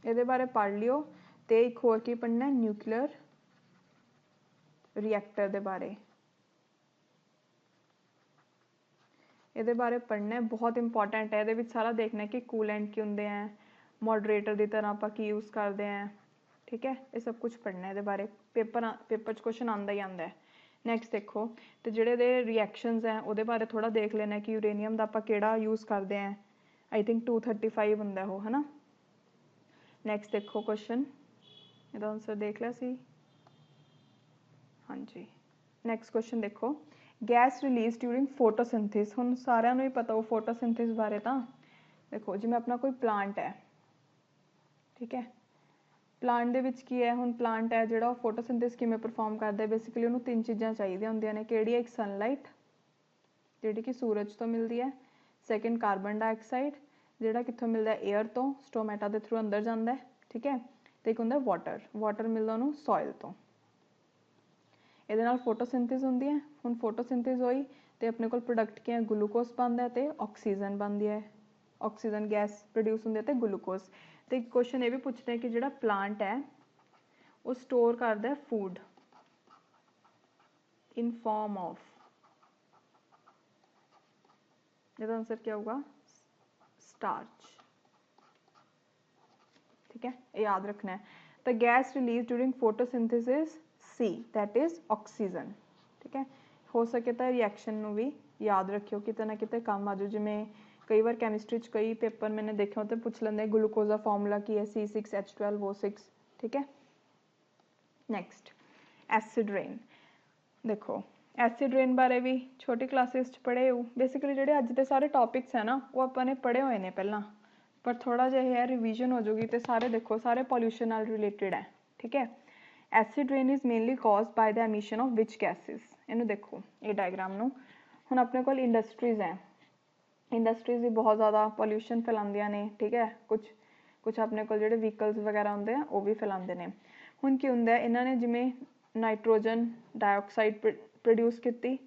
ये बारे पढ़ लियो तो एक होर की पढ़ना न्यूक्लियर रिएक्टर के बारे ये बारे पढ़ना बहुत इंपॉर्टेंट है ये सारा देखना कि कूलेंट की होंगे हैं मॉडरेटर की तरह आप की यूज़ करते हैं ठीक है ये सब कुछ पढ़ना है बारे पेपर च क्वेश्चन आता ही आता है नैक्सट देखो तो जोड़े रिएक्शनस हैं वो बारे थोड़ा देख लेना कि यूरेनियम का आप केड़ा यूज़ करते हैं आई थिंक 235 होंगे वो है ना नैक्सट देखो क्वेश्चन इसका आंसर देख लिया सी हाँ जी नैक्सट क्वेश्चन देखो गैस रिलीज ड्यूरिंग फोटोसिंथिस हुण सारिਆਂ ਨੂੰ ही पता हो फोटोसिंथिस बारे तो देखो जिवें अपना कोई प्लांट है ठीक है प्लांट दे विच की है हुण प्लांट है जिहड़ा फोटोसिंथिस किवें परफॉर्म करदा है बेसिकली उन्होंने 3 चीज़ां चाहिए होंदियां ने किहड़ी एक सनलाइट जिहड़ी कि सूरज तो मिलती है सैकेंड कार्बन डाइऑक्साइड जिहड़ा कित्थों मिलता है एयर तो स्टोमैटा के थ्रू अंदर जाता है ठीक है तो एक हुंदा वाटर मिलदा उन्होंने सॉइल तो इहदे नाल फोटोसिंथिस हुंदी है हुण फोटोसिंथिस होई तो अपने कोल प्रोडक्ट की है ग्लूकोज बनता है तो ऑक्सीजन बनती है ऑक्सीजन गैस प्रोड्यूस होंदी है तो ग्लूकोज तो एक क्वेश्चन ये भी पूछते हैं कि जो प्लांट है वो स्टोर करता है फूड इन फॉर्म ऑफ इसका आंसर क्या होगा स्टार्च ठीक है ये याद रखना है तो gas release during photosynthesis see that is oxygen ठीक है हो सके तो रिएक्शन में भी याद रखियो किते ना किते काम आ जाओ जिमें कई बार कैमिस्ट्री कई पेपर मैंने देखे तो पूछ लेंगे ग्लूकोज का फॉर्मूला की है C6H12O6 ठीक है नैक्सट एसिड रेन देखो एसिड रेन बारे भी छोटी क्लासेस पढ़े हो बेसिकली जो अज के सारे टॉपिक्स है ना वो अपने पढ़े हुए हैं पहला पर थोड़ा जिहा है रिविजन हो जाएगी तो सारे देखो सारे पॉल्यूशन नाल रिलेटेड है ठीक है acid rain is mainly cause by the emission of which gases इनू देखो ये डायग्राम नू हुण अपने कोल इंडस्ट्रीज़ है इंडस्ट्रीज़ भी बहुत ज़्यादा पॉल्यूशन फैलांदियां ने ठीक है कुछ अपने को जो व्हीकल्स वगैरह होंगे हैं वो भी फैलाते हैं हुण की हुंदा इन्होंने जिमें नाइट्रोजन डाइऑक्साइड प्रोड्यूस की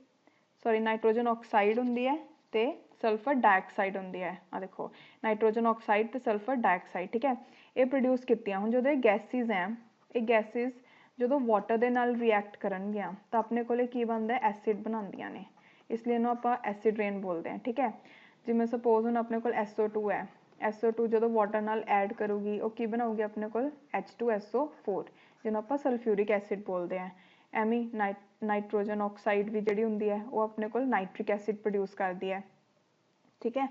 सॉरी नाइट्रोजन ऑक्साइड होंदी है तो सल्फर डाइऑक्साइड होंदी है आ देखो नाइट्रोजन ऑक्साइड तो सल्फर डाइऑक्साइड ठीक है ये प्रोड्यूस कीतियां हुण जो गैसिज हैं ये गैसिज जो वाटर के नाल रिएक्ट करनगियां तो अपने को की बनता है एसिड बनांदियां ने इसलिए इन्हों आप एसिड रेन बोलते हैं ठीक है जिवें सपोज हुण अपने को SO2 है SO2 जो वाटर नाल ऐड करूगी वो की बनाऊगी अपने को H2SO4 जिन्होंने आप सल्फ्यूरिक एसिड बोलते हैं एमी नाइट्रोजन ऑक्साइड भी जी होंगी है वो अपने को नाइट्रिक एसिड प्रोड्यूस करती है ठीक है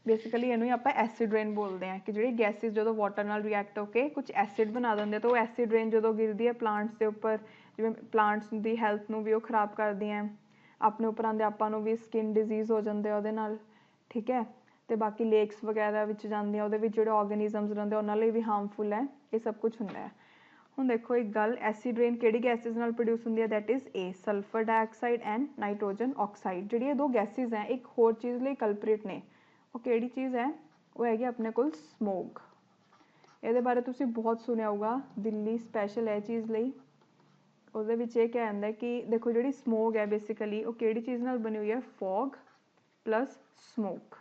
बेसिकली इनू आप एसिड रेन बोलते हैं कि जी गैसिज जो वाटर नाल रिएक्ट होकर कुछ एसिड बना देंगे तो एसिड रेन जो गिरती है प्लांट्स के उपर जिवें प्लांट्स की हैल्थ में भी वो खराब करती हैं अपने उपर आते आपू भी स्किन डिजीज़ हो जाते वो नाल ठीक है तो बाकी लेक्स वगैरह जाती जो ऑर्गेनिजम्स रहते उन्होंने भी हार्मफुल है ये सब कुछ होंगे ਹੁਣ ਦੇਖੋ एक गल एसिड रेन किहड़ी गैसेस नाल प्रोड्यूस हुंदी है that is A sulphur dioxide and nitrogen oxide जिहड़ी दो गैसेस हैं एक होर चीज़ लई कल्परेट ने वो किहड़ी चीज़ है वो हैगी अपने कोल स्मोक ਇਹਦੇ ਬਾਰੇ ਤੁਸੀਂ बहुत सुनिया होगा दिल्ली स्पैशल है चीज़ लई ਉਹਦੇ ਵਿੱਚ ਇਹ ਕਿਹਾ ਜਾਂਦਾ ਕਿ ਦੇਖੋ ਜਿਹੜੀ ਸਮੋਗ ਹੈ ਬੇਸਿਕਲੀ ਉਹ ਕਿਹੜੀ ਚੀਜ਼ ਨਾਲ ਬਣੀ ਹੋਈ ਹੈ ਫੌਗ ਪਲੱਸ ਸਮੋਕ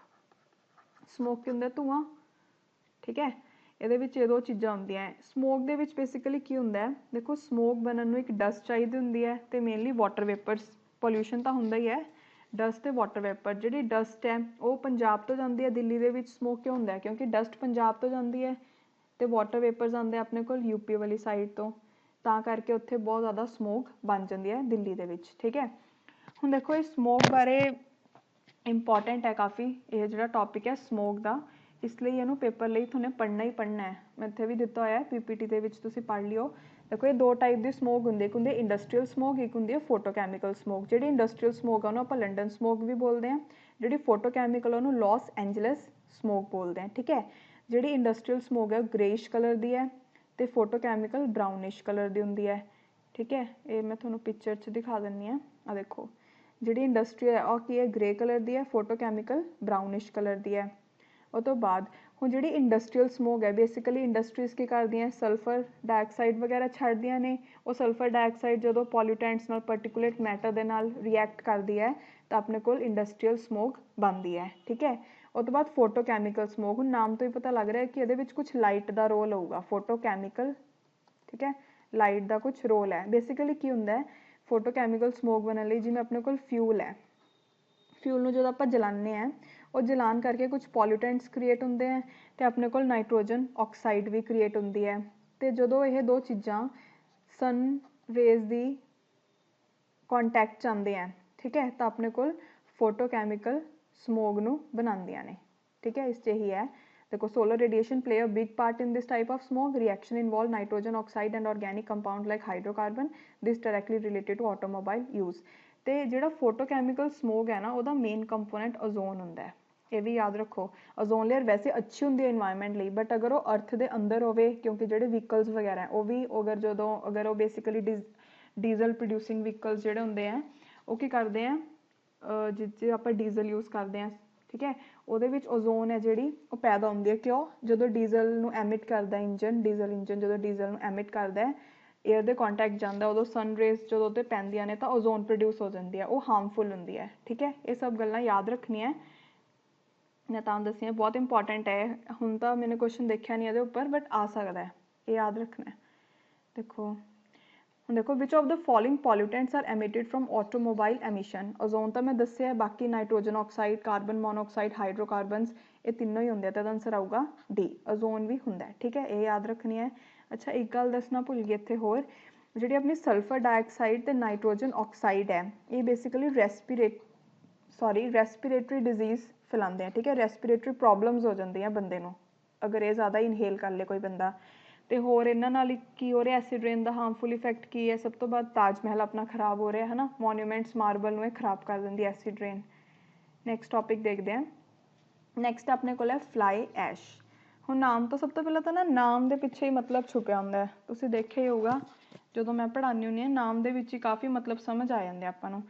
ਸਮੋਕ ਕੀ ਹੁੰਦਾ ਧੂਆਂ ਠੀਕ ਹੈ ਇਹਦੇ ਵਿੱਚ ਇਹ ਦੋ ਚੀਜ਼ਾਂ ਹੁੰਦੀਆਂ ਹੈ ਸਮੋਕ ਦੇ ਵਿੱਚ ਬੇਸਿਕਲੀ ਕੀ ਹੁੰਦਾ ਹੈ ਦੇਖੋ ਸਮੋਕ ਬਣਨ ਨੂੰ ਇੱਕ ਡਸਟ ਚਾਹੀਦੀ ਹੁੰਦੀ ਹੈ ਤੇ ਮੇਨਲੀ ਵਾਟਰ ਵੇਪਰਸ ਪੋਲਿਊਸ਼ਨ ਤਾਂ ਹੁੰਦਾ ਹੀ ਹੈ ਡਸਟ ਤੇ ਵਾਟਰ ਵੇਪਰ ਜਿਹੜੀ ਡਸਟ ਹੈ ਉਹ ਪੰਜਾਬ ਤੋਂ ਜਾਂਦੀ ਹੈ ਦਿੱਲੀ ਦੇ ਵਿੱਚ ਸਮੋਕ ਕਿਉਂ ਹੁੰਦਾ ਹੈ ਕਿਉਂਕਿ ਡਸਟ ਪੰਜਾਬ ਤੋਂ ਜਾਂਦੀ ਹੈ ਤੇ ਵਾਟਰ ਵੇਪਰਸ ਆਉਂਦੇ ਆਪਣੇ ਕੋਲ ਯੂਪੀ ਵਾਲੀ ਸਾਈਡ ਤੋਂ ਤਾਂ ਕਰਕੇ ਉੱਥੇ ਬਹੁਤ ਜ਼ਿਆਦਾ ਸਮੋਕ ਬਣ ਜਾਂਦੀ ਹੈ ਦਿੱਲੀ ਦੇ ਵਿੱਚ ਠੀਕ ਹੈ ਹੁਣ ਦੇਖੋ ਇਹ ਸਮੋਕ ਬਾਰੇ ਇੰਪੋਰਟੈਂਟ ਹੈ ਕਾਫੀ ਇਹ ਜਿਹੜਾ ਟੌਪਿਕ ਹੈ ਸਮੋਕ ਦਾ ਇਸ ਲਈ ਇਹਨੂੰ ਪੇਪਰ ਲਈ ਤੁਹਾਨੂੰ ਪੜ੍ਹਨਾ ਹੀ ਪੜ੍ਹਨਾ ਹੈ ਮੈਂ ਇੱਥੇ ਵੀ ਦਿੱਤਾ ਹੋਇਆ ਪੀਪੀਟੀ ਦੇ ਵਿੱਚ ਤੁਸੀਂ ਪੜ੍ਹ ਲਿਓ ਦੇਖੋ ਇਹ ਦੋ ਟਾਈਪ ਦੀ ਸਮੋਕ ਹੁੰਦੀ ਇੱਕ ਹੁੰਦੀ ਇੰਡਸਟਰੀਅਲ ਸਮੋਕ ਇੱਕ ਹੁੰਦੀ ਹੈ ਫੋਟੋਕੈਮੀਕਲ ਸਮੋਕ ਜਿਹੜੀ ਇੰਡਸਟਰੀਅਲ ਸਮੋਕ ਆ ਉਹਨੂੰ ਆਪਾਂ ਲੰਡਨ ਸਮੋਕ ਵੀ ਬੋਲਦੇ ਹਾਂ ਜਿਹੜੀ ਫੋਟੋਕੈਮੀਕਲ ਉਹਨੂੰ ਲਾਸ ਐਂਜਲਸ ਸਮੋਕ ਬੋਲਦੇ ਹਾਂ ਠੀਕ ਹੈ ਜਿਹੜੀ ਇੰਡਸਟਰੀਅਲ ਸਮੋਕ ਹੈ ਗ੍ਰੇਇਸ਼ ਕਲਰ ਦੀ ਹੈ ਤੇ ਫੋਟੋਕੈਮੀਕਲ ਬਰਾਊਨਿਸ਼ ਕਲਰ ਦੀ ਹੁੰਦੀ ਹੈ ਠੀਕ ਹੈ ਇਹ ਮੈਂ ਤੁਹਾਨੂੰ ਪਿਕਚਰ 'ਚ ਦਿਖਾ ਦਿੰਦੀ ਹਾਂ ਆ ਦੇਖੋ ਜਿਹੜੀ ਇੰਡਸਟਰੀ ਹੈ ਉਹ ਕੀ ਹੈ ਗ੍ਰੇ ਕਲਰ ਦੀ ਹੈ ਫੋਟੋਕੈਮੀਕਲ ਬਰਾਊਨਿਸ਼ ਕਲਰ ਦੀ ਹੈ ਉਹ ਤੋਂ ਬਾਅਦ ਹੁਣ ਜਿਹੜੀ ਇੰਡਸਟਰੀਅਲ ਸਮੋਕ ਹੈ ਬੇਸਿਕਲੀ ਇੰਡਸਟਰੀਜ਼ ਕੀ ਕਰਦੀਆਂ ਸਲਫਰ ਡਾਈਆਕਸਾਈਡ ਵਗੈਰਾ ਛੱਡਦੀਆਂ ਨੇ ਉਹ ਸਲਫਰ ਡਾਈਆਕਸਾਈਡ ਜਦੋਂ ਪੋਲਿਊਟੈਂਟਸ ਨਾਲ ਪਾਰਟੀਕੂਲੇਟ ਮੈਟਰ ਦੇ ਨਾਲ ਰਿਐਕਟ ਕਰਦੀ ਹੈ ਤਾਂ ਆਪਣੇ ਕੋਲ ਇੰਡਸਟਰੀਅਲ ਸਮੋਕ ਬਣਦੀ ਹੈ ਠੀਕ ਹੈ ਉਹ ਤੋਂ ਬਾਅਦ ਫੋਟੋਕੈਮੀਕਲ ਸਮੋਕ ਹੁਣ ਨਾਮ ਤੋਂ ਹੀ ਪਤਾ ਲੱਗ ਰਿਹਾ ਕਿ ਇਹਦੇ ਵਿੱਚ ਕੁਝ ਲਾਈਟ ਦਾ ਰੋਲ ਹੋਊਗਾ ਫੋਟੋਕੈਮੀਕਲ ਠੀਕ ਹੈ ਲਾਈਟ ਦਾ ਕੁਝ ਰੋਲ ਹੈ ਬੇਸਿਕਲੀ ਕੀ ਹੁੰਦਾ ਹੈ ਫੋਟੋਕੈਮੀਕਲ ਸਮੋਕ ਬਣਨ ਲਈ ਜਿਵੇਂ ਆਪਣੇ ਕੋਲ ਫਿਊਲ ਹੈ ਫਿਊਲ ਨੂੰ ਜਦੋਂ ਆਪਾਂ ਜਲਾਉਂਦੇ ਹਾਂ ਉਹ ਜਲਾਉਣ ਕਰਕੇ ਕੁਝ ਪੋਲਿਊਟੈਂਟਸ ਕ੍ਰੀਏਟ ਹੁੰਦੇ ਹੈ ਤੇ ਆਪਣੇ ਕੋਲ ਨਾਈਟ੍ਰੋਜਨ ਆਕਸਾਈਡ ਵੀ ਕ੍ਰੀਏਟ ਹੁੰਦੀ ਹੈ ਤੇ ਜਦੋਂ ਇਹ ਦੋ ਚੀਜ਼ਾਂ ਸਨ ਰੇਜ਼ ਦੀ ਕੰਟੈਕਟ 'ਚ ਆਉਂਦੇ ਹੈ ਠੀਕ ਹੈ ਤਾਂ ਆਪਣੇ ਕੋਲ ਫੋਟੋਕੈਮੀਕਲ ਸਮੋਗ ਨੂੰ ਬਣਾਉਂਦੀਆਂ ਨੇ ਠੀਕ ਹੈ ਇਸ 'ਚ ਇਹੀ ਹੈ देखो solar radiation play a big part in this type of smoke reaction involve nitrogen oxide and organic compound like hydrocarbon this directly related to automobile use ਤੇ ਜਿਹੜਾ ਫੋਟੋਕੈਮੀਕਲ ਸਮੋਗ ਹੈ ਨਾ ਉਹਦਾ ਮੇਨ ਕੰਪੋਨੈਂਟ ਓਜ਼ੋਨ ਹੁੰਦਾ ਹੈ ਇਹ ਵੀ ਯਾਦ ਰੱਖੋ ਓਜ਼ੋਨ ਲੇਅਰ ਵੈਸੇ ਅੱਛੀ ਹੁੰਦੀ ਹੈ এনवायरमेंट ਲਈ ਬਟ ਅਗਰ ਉਹ ਅਰਥ ਦੇ ਅੰਦਰ ਹੋਵੇ ਕਿਉਂਕਿ ਜਿਹੜੇ ਵਹੀਕਲਸ ਵਗੈਰਾ ਉਹ ਵੀ ਅਗਰ ਉਹ ਬੇਸਿਕਲੀ ਡੀਜ਼ਲ ਪ੍ਰੋਡਿਊਸਿੰਗ ਵਹੀਕਲਸ ਜਿਹੜੇ ਹੁੰਦੇ ਆ ਉਹ ਕੀ ਕਰਦੇ ਆ ਜਿਸ 'ਚ ਆਪਾਂ ਡੀਜ਼ਲ ਯੂਜ਼ ਕਰਦੇ ਆ ਠੀਕ ਹੈ ਉਹਦੇ ਵਿੱਚ ਓਜ਼ੋਨ ਹੈ ਜਿਹੜੀ ਉਹ ਪੈਦਾ ਹੁੰਦੀ ਹੈ ਕਿਉਂ ਜਦੋਂ ਡੀਜ਼ਲ ਨੂੰ ਐਮਿਟ ਕਰਦਾ ਡੀਜ਼ਲ ਇੰਜਨ ਜਦੋਂ ਡੀਜ਼ਲ ਨੂੰ ਐਮਿਟ ਕਰਦਾ ਹੈ ਏਅਰ ਦੇ ਕੰਟੈਕਟ ਜਾਂਦਾ ਉਦੋਂ ਸਨ ਰੇਜ਼ ਜਦੋਂ ਉੱਤੇ ਪੈਂਦੀਆਂ ਨੇ ਤਾਂ ਓਜ਼ੋਨ ਪ੍ਰੋਡਿਊਸ ਹੋ ਜਾਂਦੀ ਹੈ ਉਹ ਹਾਰਮਫੁਲ ਹੁੰਦੀ ਹੈ ਠੀਕ ਹੈ ਇਹ ਸਭ ਗੱਲਾਂ ਯਾਦ ਰੱਖਣੀਆਂ ਮੈਂ ਤਾਂ ਦੱਸੀਆਂ ਬਹੁਤ ਇੰਪੋਰਟੈਂਟ ਹੈ ਹੁਣ ਤਾਂ ਮੈंने ਕੁਐਸਚਨ ਦੇਖਿਆ ਨਹੀਂ ਇਹਦੇ ਉੱਪਰ ਬਟ ਆ ਸਕਦਾ ਹੈ ਇਹ ਯਾਦ ਰੱਖਣਾ ਦੇਖੋ देखो which of the following pollutants are emitted from automobile emission ozone तो मैं दसिया बाकी nitrogen oxide carbon monoxide hydrocarbons ये तीनों ही होंगे तो आंसर आऊगा डी ओजोन भी होंगे ठीक है ये याद रखनी है अच्छा एक गल दसना भुल गई इत्थे होर जिहड़ी अपनी सल्फर डाइऑक्साइड ते नाइट्रोजन ऑक्साइड है ये बेसिकली रेस्पिरेटरी डिजीज़ फैलाते हैं ठीक है रेस्पिरेटरी प्रॉब्लम्स हो जाती हैं बंदे नूं अगर ये ज़्यादा इनहेल कर ले कोई बंदा ਤੇ ਹੋਰ ਇਹਨਾਂ ਨਾਲ ਕੀ ਹੋ ਰਿਹਾ ਐਸਿਡ ਰੇਨ ਦਾ ਹਾਰਮਫੁਲ ਇਫੈਕਟ ਕੀ ਹੈ ਸਭ ਤੋਂ ਬਾਅਦ ਤਾਜ ਮਹਿਲ ਆਪਣਾ ਖਰਾਬ ਹੋ ਰਿਹਾ ਹੈ ਨਾ ਮੋਨੂਮੈਂਟਸ ਮਾਰਬਲ ਨੂੰ ਇਹ ਖਰਾਬ ਕਰ ਦਿੰਦੀ ਐਸਿਡ ਰੇਨ ਨੈਕਸਟ ਟੌਪਿਕ ਦੇਖਦੇ ਹਾਂ ਨੈਕਸਟ ਆਪਣੇ ਕੋਲ ਹੈ ਫਲਾਈ ਐਸ਼ ਹੁਣ ਨਾਮ ਤੋਂ ਸਭ ਤੋਂ ਪਹਿਲਾਂ ਤਾਂ ਨਾ ਨਾਮ ਦੇ ਪਿੱਛੇ ਹੀ ਮਤਲਬ ਛੁਪਿਆ ਹੁੰਦਾ ਹੈ ਤੁਸੀਂ ਦੇਖਿਆ ਹੀ ਹੋਊਗਾ ਜਦੋਂ ਮੈਂ ਪੜ੍ਹਾਉਂਦੀ ਹੁੰਦੀ ਹਾਂ ਨਾਮ ਦੇ ਵਿੱਚ ਹੀ ਕਾਫੀ ਮਤਲਬ ਸਮਝ ਆ ਜਾਂਦੇ ਆਪਾਂ ਨੂੰ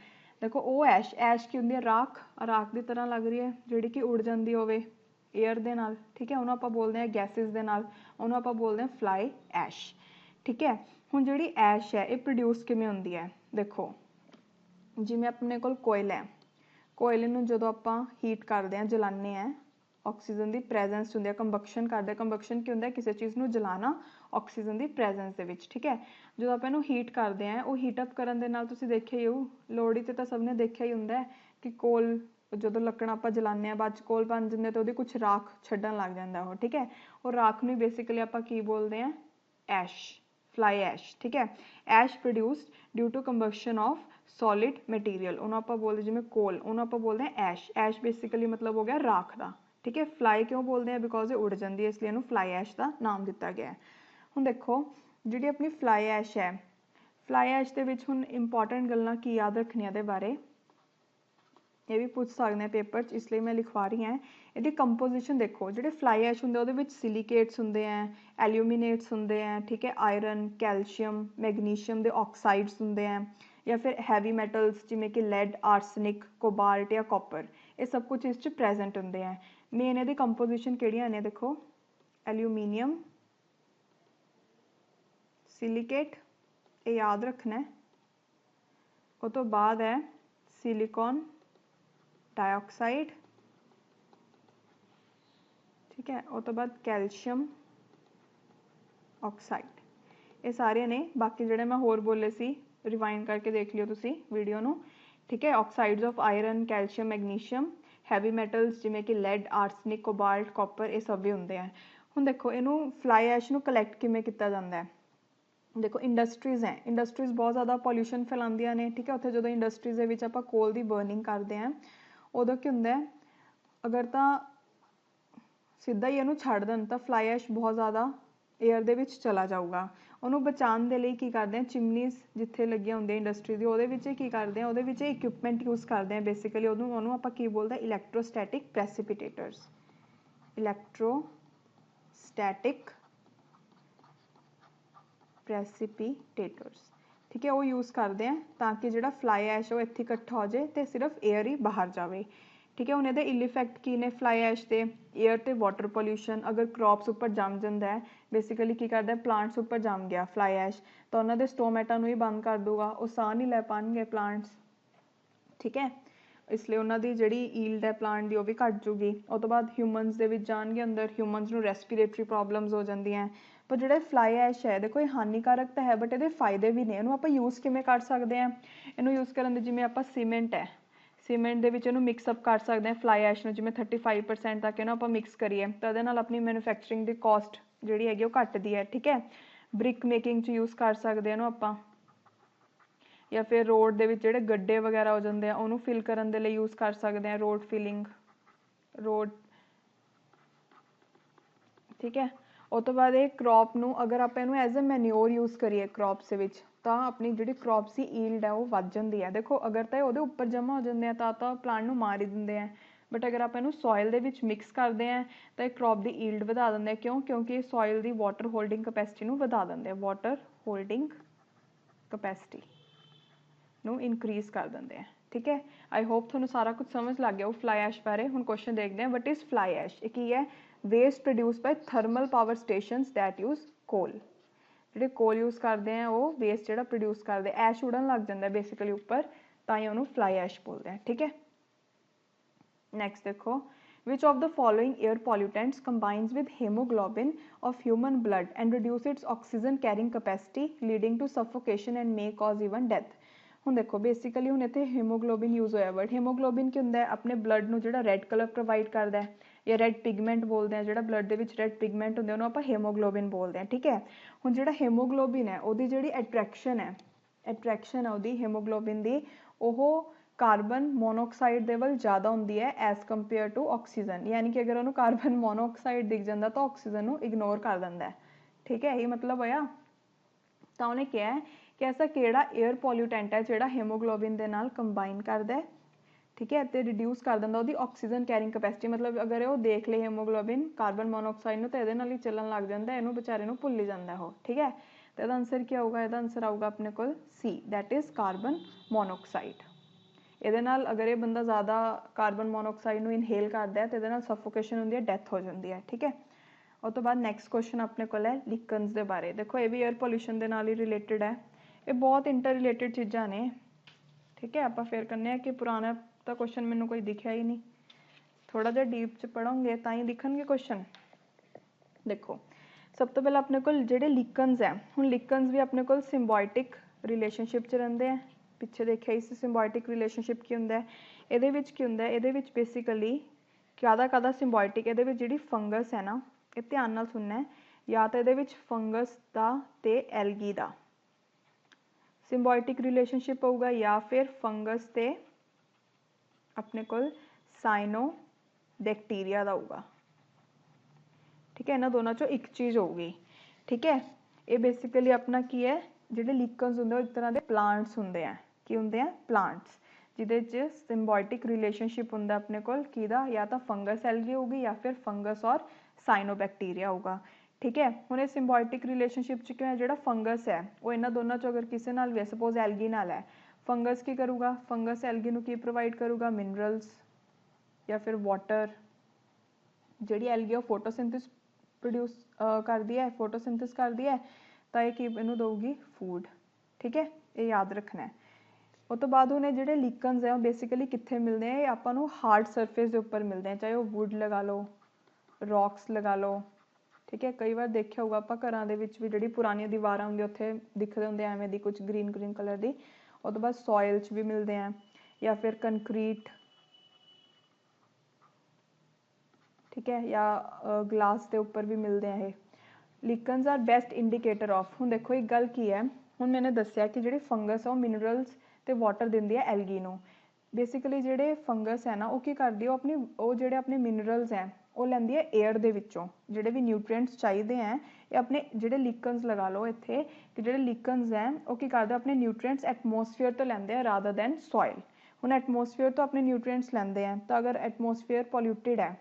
ਦੇਖੋ ਉਹ ਐਸ਼ ਕੀ ਹੁੰਦੀ ਹੈ ਰਾਖ ਦੀ ਤਰ੍ਹਾਂ ਲੱਗ ਰਹੀ ਹੈ ਜਿਹੜੀ ਕਿ ਉੜ ਜਾਂਦੀ ਹੋਵੇ एयर ਦੇ ਨਾਲ ਠੀਕ ਹੈ ਉਹਨੂੰ ਆਪਾਂ ਬੋਲਦੇ ਹਾਂ ਗੈਸਿਸ ਦੇ ਨਾਲ ਉਹਨੂੰ ਆਪਾਂ ਬੋਲਦੇ ਹਾਂ ਫਲਾਈ ਐਸ਼ ਠੀਕ ਹੈ ਹੁਣ ਜਿਹੜੀ ਐਸ਼ ਹੈ ਇਹ ਪ੍ਰੋਡਿਊਸ ਕਿਵੇਂ ਹੁੰਦੀ ਹੈ ਦੇਖੋ ਜਿਵੇਂ ਆਪਣੇ ਕੋਲ ਕੋਇਲਾ ਹੈ ਕੋਇਲੇ ਨੂੰ ਜਦੋਂ ਆਪਾਂ ਹੀਟ ਕਰਦੇ ਹਾਂ ਜਲਾਉਂਦੇ ਹਾਂ ਆਕਸੀਜਨ ਦੀ ਪ੍ਰੈਜ਼ੈਂਸ ਹੁੰਦੀ ਹੈ ਕੰਬਕਸ਼ਨ ਕਰਦੇ ਕੰਬਕਸ਼ਨ ਕੀ ਹੁੰਦਾ ਕਿਸੇ ਚੀਜ਼ ਨੂੰ ਜਲਾਣਾ ਆਕਸੀਜਨ ਦੀ ਪ੍ਰੈਜ਼ੈਂਸ ਦੇ ਵਿੱਚ ਠੀਕ ਹੈ ਜਦੋਂ ਆਪਾਂ ਇਹਨੂੰ ਹੀਟ ਕਰਦੇ ਹਾਂ ਉਹ ਹੀਟ ਅਪ ਕਰਨ ਦੇ ਨਾਲ ਤੁਸੀਂ ਦੇਖਿਆ ਹੀ ਹੋ ਲੋਹੜੀ ਤੇ ਤਾਂ ਸਭ ਨੇ ਦੇਖਿਆ ਹੀ ਹੁੰਦਾ ਕਿ ਕੋਲ ਜਦੋਂ ਲੱਕੜਾਂ ਆਪਾਂ ਜਲਾਉਂਦੇ ਹਾਂ ਬਾਅਦ 'ਚ ਕੋਲ ਬਣ ਜਾਂਦੇ ਤਾਂ ਉਹਦੀ ਕੁਛ ਰਾਖ ਛੱਡਣ ਲੱਗ ਜਾਂਦਾ ਉਹ ਠੀਕ ਹੈ ਉਹ ਰਾਖ ਨੂੰ ਬੇਸਿਕਲੀ ਆਪਾਂ ਕੀ ਬੋਲਦੇ ਹਾਂ ਐਸ਼ ਫਲਾਈ ਐਸ਼ ਠੀਕ ਹੈ ash produced due to combustion of solid material ਉਹਨੂੰ ਆਪਾਂ ਬੋਲਦੇ ਜਿਵੇਂ ਕੋਲ ਉਹਨੂੰ ਆਪਾਂ ਬੋਲਦੇ ਹਾਂ ਐਸ਼ ਬੇਸਿਕਲੀ ਮਤਲਬ ਹੋ ਗਿਆ ਰਾਖ ਦਾ ਠੀਕ ਹੈ ਫਲਾਈ ਕਿਉਂ ਬੋਲਦੇ ਹਾਂ ਬਿਕੋਜ਼ ਇਹ ਉੜ ਜਾਂਦੀ ਹੈ ਇਸ ਲਈ ਇਹਨੂੰ ਫਲਾਈ ਐਸ਼ ਦਾ ਨਾਮ ਦਿੱਤਾ ਗਿਆ ਹੁਣ ਦੇਖੋ ਜਿਹੜੀ ਆਪਣੀ ਫਲਾਈ ਐਸ਼ ਹੈ ਫਲਾਈ ਐਸ਼ ਦੇ ਵਿੱਚ ਹੁਣ ਇੰਪੋਰਟੈਂਟ ਗੱਲਾਂ ਕੀ ਯਾਦ ਰੱਖਣੀਆਂ ਦੇ ਬਾਰੇ ये भी पूछ सकते हैं पेपर च, इसलिए मैं लिखवा रही हैं। ਇਹਦੀ ਕੰਪੋਜੀਸ਼ਨ ਦੇਖੋ, ਜਿਹੜੇ ਫਲਾਈ ਐਸ਼ ਹੁੰਦੇ ਉਹਦੇ ਵਿੱਚ ਸਿਲੀਕੇਟਸ ਹੁੰਦੇ ਆ, ਐਲੂਮੀਨੇਟਸ ਹੁੰਦੇ ਆ, ਠੀਕ ਹੈ, ਆਇਰਨ, ਕੈਲਸ਼ੀਅਮ, ਮੈਗਨੀਸ਼ੀਅਮ ਦੇ ਆਕਸਾਈਡਸ ਹੁੰਦੇ ਆ, ਜਾਂ ਫਿਰ ਹੈਵੀ ਮੈਟਲਸ ਜਿਵੇਂ ਕਿ ਲੈਡ, ਆਰਸਨਿਕ, ਕੋਬਾਲਟ ਜਾਂ ਕਾਪਰ, ਇਹ ਸਭ ਕੁਝ ਇਸ 'ਚ ਪ੍ਰੈਜ਼ੈਂਟ ਹੁੰਦੇ ਆ। ਮੇਨ ਇਹਦੀ ਕੰਪੋਜੀਸ਼ਨ ਕਿਹੜੀਆਂ ਨੇ ਦੇਖੋ, ਐਲੂਮੀਨੀਅਮ, सिलिकेट, ये याद रखना है। उस तो बाद है सिलिकॉन डाइऑक्साइड, ठीक है, उस तो बाद कैल्शियम ऑक्साइड, ये सारे ने। बाकी जोड़े मैं होर बोले सी रिवाइंड करके देख लियो तुसी वीडियो नू, ठीक है। Oxides of iron, calcium, magnesium, heavy metals जिमें कि लैड, आर्सनिक, कोबाल्ट, कॉपर, ये सब भी होंगे हैं। हुण देखो इनू फ्लाई ऐश नू कलैक्ट किवें किया जाता है। देखो इंडस्ट्रीज़ हैं, इंडस्ट्रीज़ बहुत ज़्यादा पॉल्यूशन फैलांदियां ने, ठीक है। उत्थे जो इंडस्ट्रीज़ दे विच आपां कोल दी बर्निंग करते हैं, उदों की हुंदा है, अगर तो सीधा ही इहनूं छड्ड देण तां फ्लाई ऐश बहुत ज़्यादा एयर दे विच चला जाऊगा। उहनूं बचाउण दे लई की करदे हैं, चिमनीज़ जिथे लगियां हुंदियां इंडस्ट्री दी, उहदे विच की करदे हैं, उहदे विच इक्विपमेंट यूज़ करदे हैं बेसिकली। उहनूं आपां की बोलदे हैं, इलैक्ट्रोस्टैटिक प्रेसिपिटेटर्स, इलैक्ट्रोस्टैटिक प्रेसिपिटेटर्स, ठीक है, वो यूज़ करते हैं ताकि जो फ्लाई ऐश वो इत्थे इकट्ठा हो जाए तो सिर्फ एयर ही बाहर जाए, ठीक है। उन्हें इल इफैक्ट की ने फ्लाई ऐश के, एयर तो वाटर पोल्यूशन, अगर क्रॉप्स उपर जम जाता है, बेसिकली की करता है, प्लांट्स उपर जम गया फ्लाई ऐश, तो उन्होंने स्टोमैटा ही बंद कर दूगा, वो साह नहीं लै पाएंगे प्लांट्स, ठीक है। इसलिए उन्होंने जी ईल्ड है प्लांट की, वो भी घट जूगी। उस तो बाद ह्यूमनस के जाएंगे अंदर, ह्यूमनस नूं रेस्पिरेटरी प्रॉब्लम्स हो जांदियां। पर जो फ्लाई ऐश है देखो, ये हानिकारक तो है बट ये फायदे भी ने। इनू आप यूज़ किवें कर सकते हैं, इनू यूज़ करन जिवें आप सीमेंट है, सीमेंट दे विच इनू मिक्सअप कर सकते हैं फ्लाई ऐश नूं, जिवें 35% तक इनू आप मिक्स करिए तो इहदे नाल अपनी मैन्युफैक्चरिंग की कॉस्ट जिहड़ी हैगी वो घटदी है, ठीक है। ब्रिक मेकिंग च यूज़ कर सकते हैं इनू आपां, या फिर रोड दे विच जिहड़े गड्ढे वगैरह हो जाते हैं उन्होंने फिल करने के लिए यूज़ कर सकते हैं, रोड फिलिंग, रोड, ठीक है। उस तो बाद क्रॉप नूं अगर आप इनू एज ए मैन्योर यूज़ करिए क्रॉप्स दे विच, तो अपनी जी क्रॉप्स की ईल्ड है वो वध जाती है। देखो अगर तो वो उपर जमा हो जाते हैं तो प्लांट नूं मार ही देंगे हैं, बट अगर आप इनू सॉयल दे विच मिक्स करते हैं तो क्रॉप की ईल्ड वधा देंगे। क्यों? क्योंकि सॉयल की वाटर होल्डिंग कैपेसिटी नूं वधा देंगे, वाटर होल्डिंग कैपेसिटी नूं इनक्रीज़ कर देंगे हैं, ठीक है। आई होप तुहानूं सारा कुछ समझ लग गया वो फ्लाई ऐश बारे। हुण क्वेश्चन देखते हैं, वट इज़ फ्लाई ऐश, ये की है? Waste produce by thermal power stations that use coal, जिहड़े कोल यूज़ करते हैं वो वेस्ट जिहड़ा प्रोड्यूस करते, ऐश उड़न लग जाता है बेसिकली उपर, तां उहनूं फ्लाई ऐश बोलते हैं, ठीक है। नैक्सट देखो, which of the following air pollutants combines with hemoglobin of human blood and reduce its oxygen carrying capacity leading to suffocation and may cause even death। ਹੁਣ देखो बेसिकली ਹੁਣ ਇੱਥੇ ਹੀਮੋਗਲੋबिन यूज़ होया, बट ਹੀਮੋਗਲੋबिन ਕੀ ਹੁੰਦਾ है? अपने ब्लड ਨੂੰ ਜਿਹੜਾ ਰੈੱਡ ਕਲਰ प्रोवाइड करता है, या रैड पिगमेंट बोलते हैं, ਜਿਹੜਾ ब्लड ਦੇ ਵਿੱਚ ਰੈੱਡ पिगमेंट ਹੁੰਦੇ ਉਹਨੂੰ ਆਪਾਂ ਹੀਮੋਗਲੋबिन बोलते हैं, ठीक है। ਹੁਣ ਜਿਹੜਾ ਹੀਮੋਗਲੋबिन है ਉਹਦੀ ਜਿਹੜੀ अट्रैक्शन है ਉਹਦੀ ਹੀਮੋਗਲੋबिन ਦੀ, ਉਹ कार्बन मोनोऑक्साइड ਦੇ ਵੱਲ ज़्यादा होंगी है एज कंपेयर टू ऑक्सीजन, यानी कि अगर उन्होंने कार्बन मोनोऑक्साइड दिख जाता तो ऑक्सीजन को इग्नोर कर देंगे, ठीक है। यही मतलब होया। तो उन्हें क्या है कि ऐसा केड़ा एयर पॉल्यूटेंट है जो हीमोग्लोबिन के नाल कंबाइन करता है, ठीक है, तो रिड्यूस कर देंगे उसकी ऑक्सीजन कैरिंग कैपेसिटी। मतलब अगर वो देख ले हीमोग्लोबिन कार्बन मोनोऑक्साइड तो ये ही चलन लग जाता है, इनू बेचारे को भुल ही जाता है, ठीक है। तो यदा आंसर क्या होगा? यदा आंसर आऊगा अपने को सी, दैट इज़ कार्बन मोनोऑक्साइड। ये अगर ये बंदा ज़्यादा कार्बन मोनोऑक्साइड को इनहेल करता है तो ये सफोकेशन होती है, डेथ हो जाती है, ठीक है। उस तो बाद नैक्सट क्वेश्चन अपने को है लिकन्स के बारे। देखो ये भी एयर पोल्यूशन के नाल ही रिलेटेड है, ये बहुत इंटर रिलेटेड चीज़ां ने, ठीक है। आप फिर करने कि पुराना तो क्वेश्चन मैंने कोई दिखा ही नहीं, थोड़ा जिहा डीप च पढ़ोगे तो ही दिखणगे क्वेश्चन। देखो सब तो पहले अपने को जिहड़े लिकन्स है, हुण लिकन्स भी अपने को सिम्बायोटिक रिलेशनशिप च रहिंदे हैं। पिछे देखिया इस सिम्बायोटिक रिलेशनशिप की हुंदा है, इहदे विच की हुंदा है, इहदे विच बेसिकली कादा सिम्बायोटिक, इहदे विच जिहड़ी फंगस है ना, ये ध्यान नाल सुनना है, या तो इहदे विच फंगस दा ते एलगी दा सिम्बायोटिक रिलेशनशिप होगा, या फिर फंगस ते अपने को साइनोबैक्टीरिया दा होगा, ठीक है। इन्हां दोनों चों एक चीज़ होगी, ठीक है। ये बेसिकली अपना की है, जिहड़े लिकन्स हुंदे एक तरह के प्लांट्स हुंदे हैं, की हुंदे हैं? प्लांट्स, ਜਿਹਦੇ 'ਚ ਸਿੰਬਾਇਓਟਿਕ ਰਿਲੇਸ਼ਨਸ਼ਿਪ ਹੁੰਦਾ ਆਪਣੇ ਕੋਲ ਕਿਹਦਾ, ਜਾਂ ਤਾਂ ਫੰਗਸ ਐਲਗੀ ਹੋਊਗੀ ਜਾਂ ਫਿਰ ਫੰਗਸ ਔਰ ਸਾइनोबैक्टीरिया ਹੋਊਗਾ। ठीक है, ਹੁਣ ਇਹ ਸਿੰਬਾਇਓਟਿਕ ਰਿਲੇਸ਼ਨਸ਼ਿਪ 'ਚ ਕਿਉਂ ਹੈ, ਜਿਹੜਾ ਫੰਗਸ ਹੈ ਉਹ ਇਹਨਾਂ ਦੋਨਾਂ 'ਚੋਂ ਅਗਰ ਕਿਸੇ ਨਾਲ ਵੀ ਸਪੋਜ਼ ਐਲਗੀ ਨਾਲ ਹੈ, ਫੰਗਸ ਕੀ ਕਰੂਗਾ, ਫੰਗਸ ਐਲਗੀ ਨੂੰ ਕੀ ਪ੍ਰੋਵਾਈਡ ਕਰੂਗਾ, ਮਿਨਰल्स ਜਾਂ ਫਿਰ ਵਾਟਰ। ਜਿਹੜੀ ਐਲਗੀ ਉਹ ਫੋਟੋਸਿੰਥੇਸਿਸ ਪ੍ਰੋਡਿਊਸ ਕਰਦੀ ਹੈ, ਫੋਟੋਸਿੰਥੇਸਿਸ ਕਰਦੀ ਹੈ, ਤਾਂ ਇਹ ਕੀ ਇਹਨੂੰ ਦਊਗੀ, ਫੂਡ। ठीक है, ਇਹ ਯਾਦ ਰੱਖਣਾ ਹੈ। ਉਹ ਤੋਂ ਬਾਅਦ ਹੁਣ ਇਹ ਜਿਹੜੇ ਲੀਕਨਸ ਹੈ ਉਹ ਬੇਸਿਕਲੀ ਕਿੱਥੇ ਮਿਲਦੇ ਆ, ਇਹ ਆਪਾਂ ਨੂੰ ਹਾਰਡ ਸਰਫੇਸ ਦੇ ਉੱਪਰ ਮਿਲਦੇ ਆ, ਚਾਹੇ ਉਹ ਵੁੱਡ ਲਗਾ ਲਓ, ਰੌਕਸ ਲਗਾ ਲਓ। ठीक है, कई बार देखा होगा ਆਪਾਂ ਘਰਾਂ ਦੇ ਵਿੱਚ ਵੀ ਜਿਹੜੀ ਪੁਰਾਣੀਆਂ ਦੀਵਾਰਾਂ ਹੁੰਦੀਆਂ ਉੱਥੇ ਦਿਖਦੇ ਹੁੰਦੇ ਐਵੇਂ ਦੀ ਕੁਝ ਗ੍ਰੀਨ ਗ੍ਰੀਨ ਕਲਰ ਦੀ। ਉਹ ਤੋਂ ਬਾਅਦ ਸੋਇਲ 'ਚ ਵੀ ਮਿਲਦੇ ਆ ਜਾਂ ਫਿਰ ਕੰਕਰੀਟ, ਠੀਕ ਹੈ, ਜਾਂ ਗਲਾਸ ਦੇ ਉੱਪਰ ਵੀ ਮਿਲਦੇ ਆ ਇਹ। ਲੀਕਨਸ ਆਰ ਬੈਸਟ ਇੰਡੀਕੇਟਰ ਆਫ, ਹੁਣ ਦੇਖੋ ਇੱਕ ਗੱਲ ਕੀ ਹੈ, ਹੁਣ ਮੈंने ਦੱਸਿਆ ਕਿ ਜਿਹੜੀ ਫੰਗਸ ਆ ਉਹ ਮਿਨਰਲਸ ਤੇ ਵਾਟਰ ਦਿੰਦੀ ਹੈ ਐਲਗੀ ਨੂੰ। ਬੇਸਿਕਲੀ ਜਿਹੜੇ ਫੰਗਸ ਹੈ ਨਾ ਉਹ ਕੀ ਕਰਦੀ ਹੈ, ਉਹ ਜਿਹੜੇ ਆਪਣੇ ਮਿਨਰਲਸ ਹੈ ਉਹ ਲੈਂਦੀ ਹੈ 에ਅਰ ਦੇ ਵਿੱਚੋਂ, ਜਿਹੜੇ ਵੀ ਨਿਊਟ੍ਰੀਐਂਟਸ ਚਾਹੀਦੇ ਹੈ ਇਹ ਆਪਣੇ ਜਿਹੜੇ ਲੀਕਨਸ ਲਗਾ ਲਓ ਇੱਥੇ, ਕਿ ਜਿਹੜੇ ਲੀਕਨਸ ਹੈ ਉਹ ਕੀ ਕਰਦੇ ਆਪਣੇ ਨਿਊਟ੍ਰੀਐਂਟਸ ਐਟਮੋਸਫੀਅਰ ਤੋਂ ਲੈਂਦੇ ਆ ਰਾਦਰ ਦੈਨ ਸੋਇਲ। ਹੁਣ ਐਟਮੋਸਫੀਅਰ ਤੋਂ ਆਪਣੇ ਨਿਊਟ੍ਰੀਐਂਟਸ ਲੈਂਦੇ ਆ, ਤਾਂ ਅਗਰ ਐਟਮੋਸਫੀਅਰ ਪੋਲਿਊਟਿਡ ਹੈ,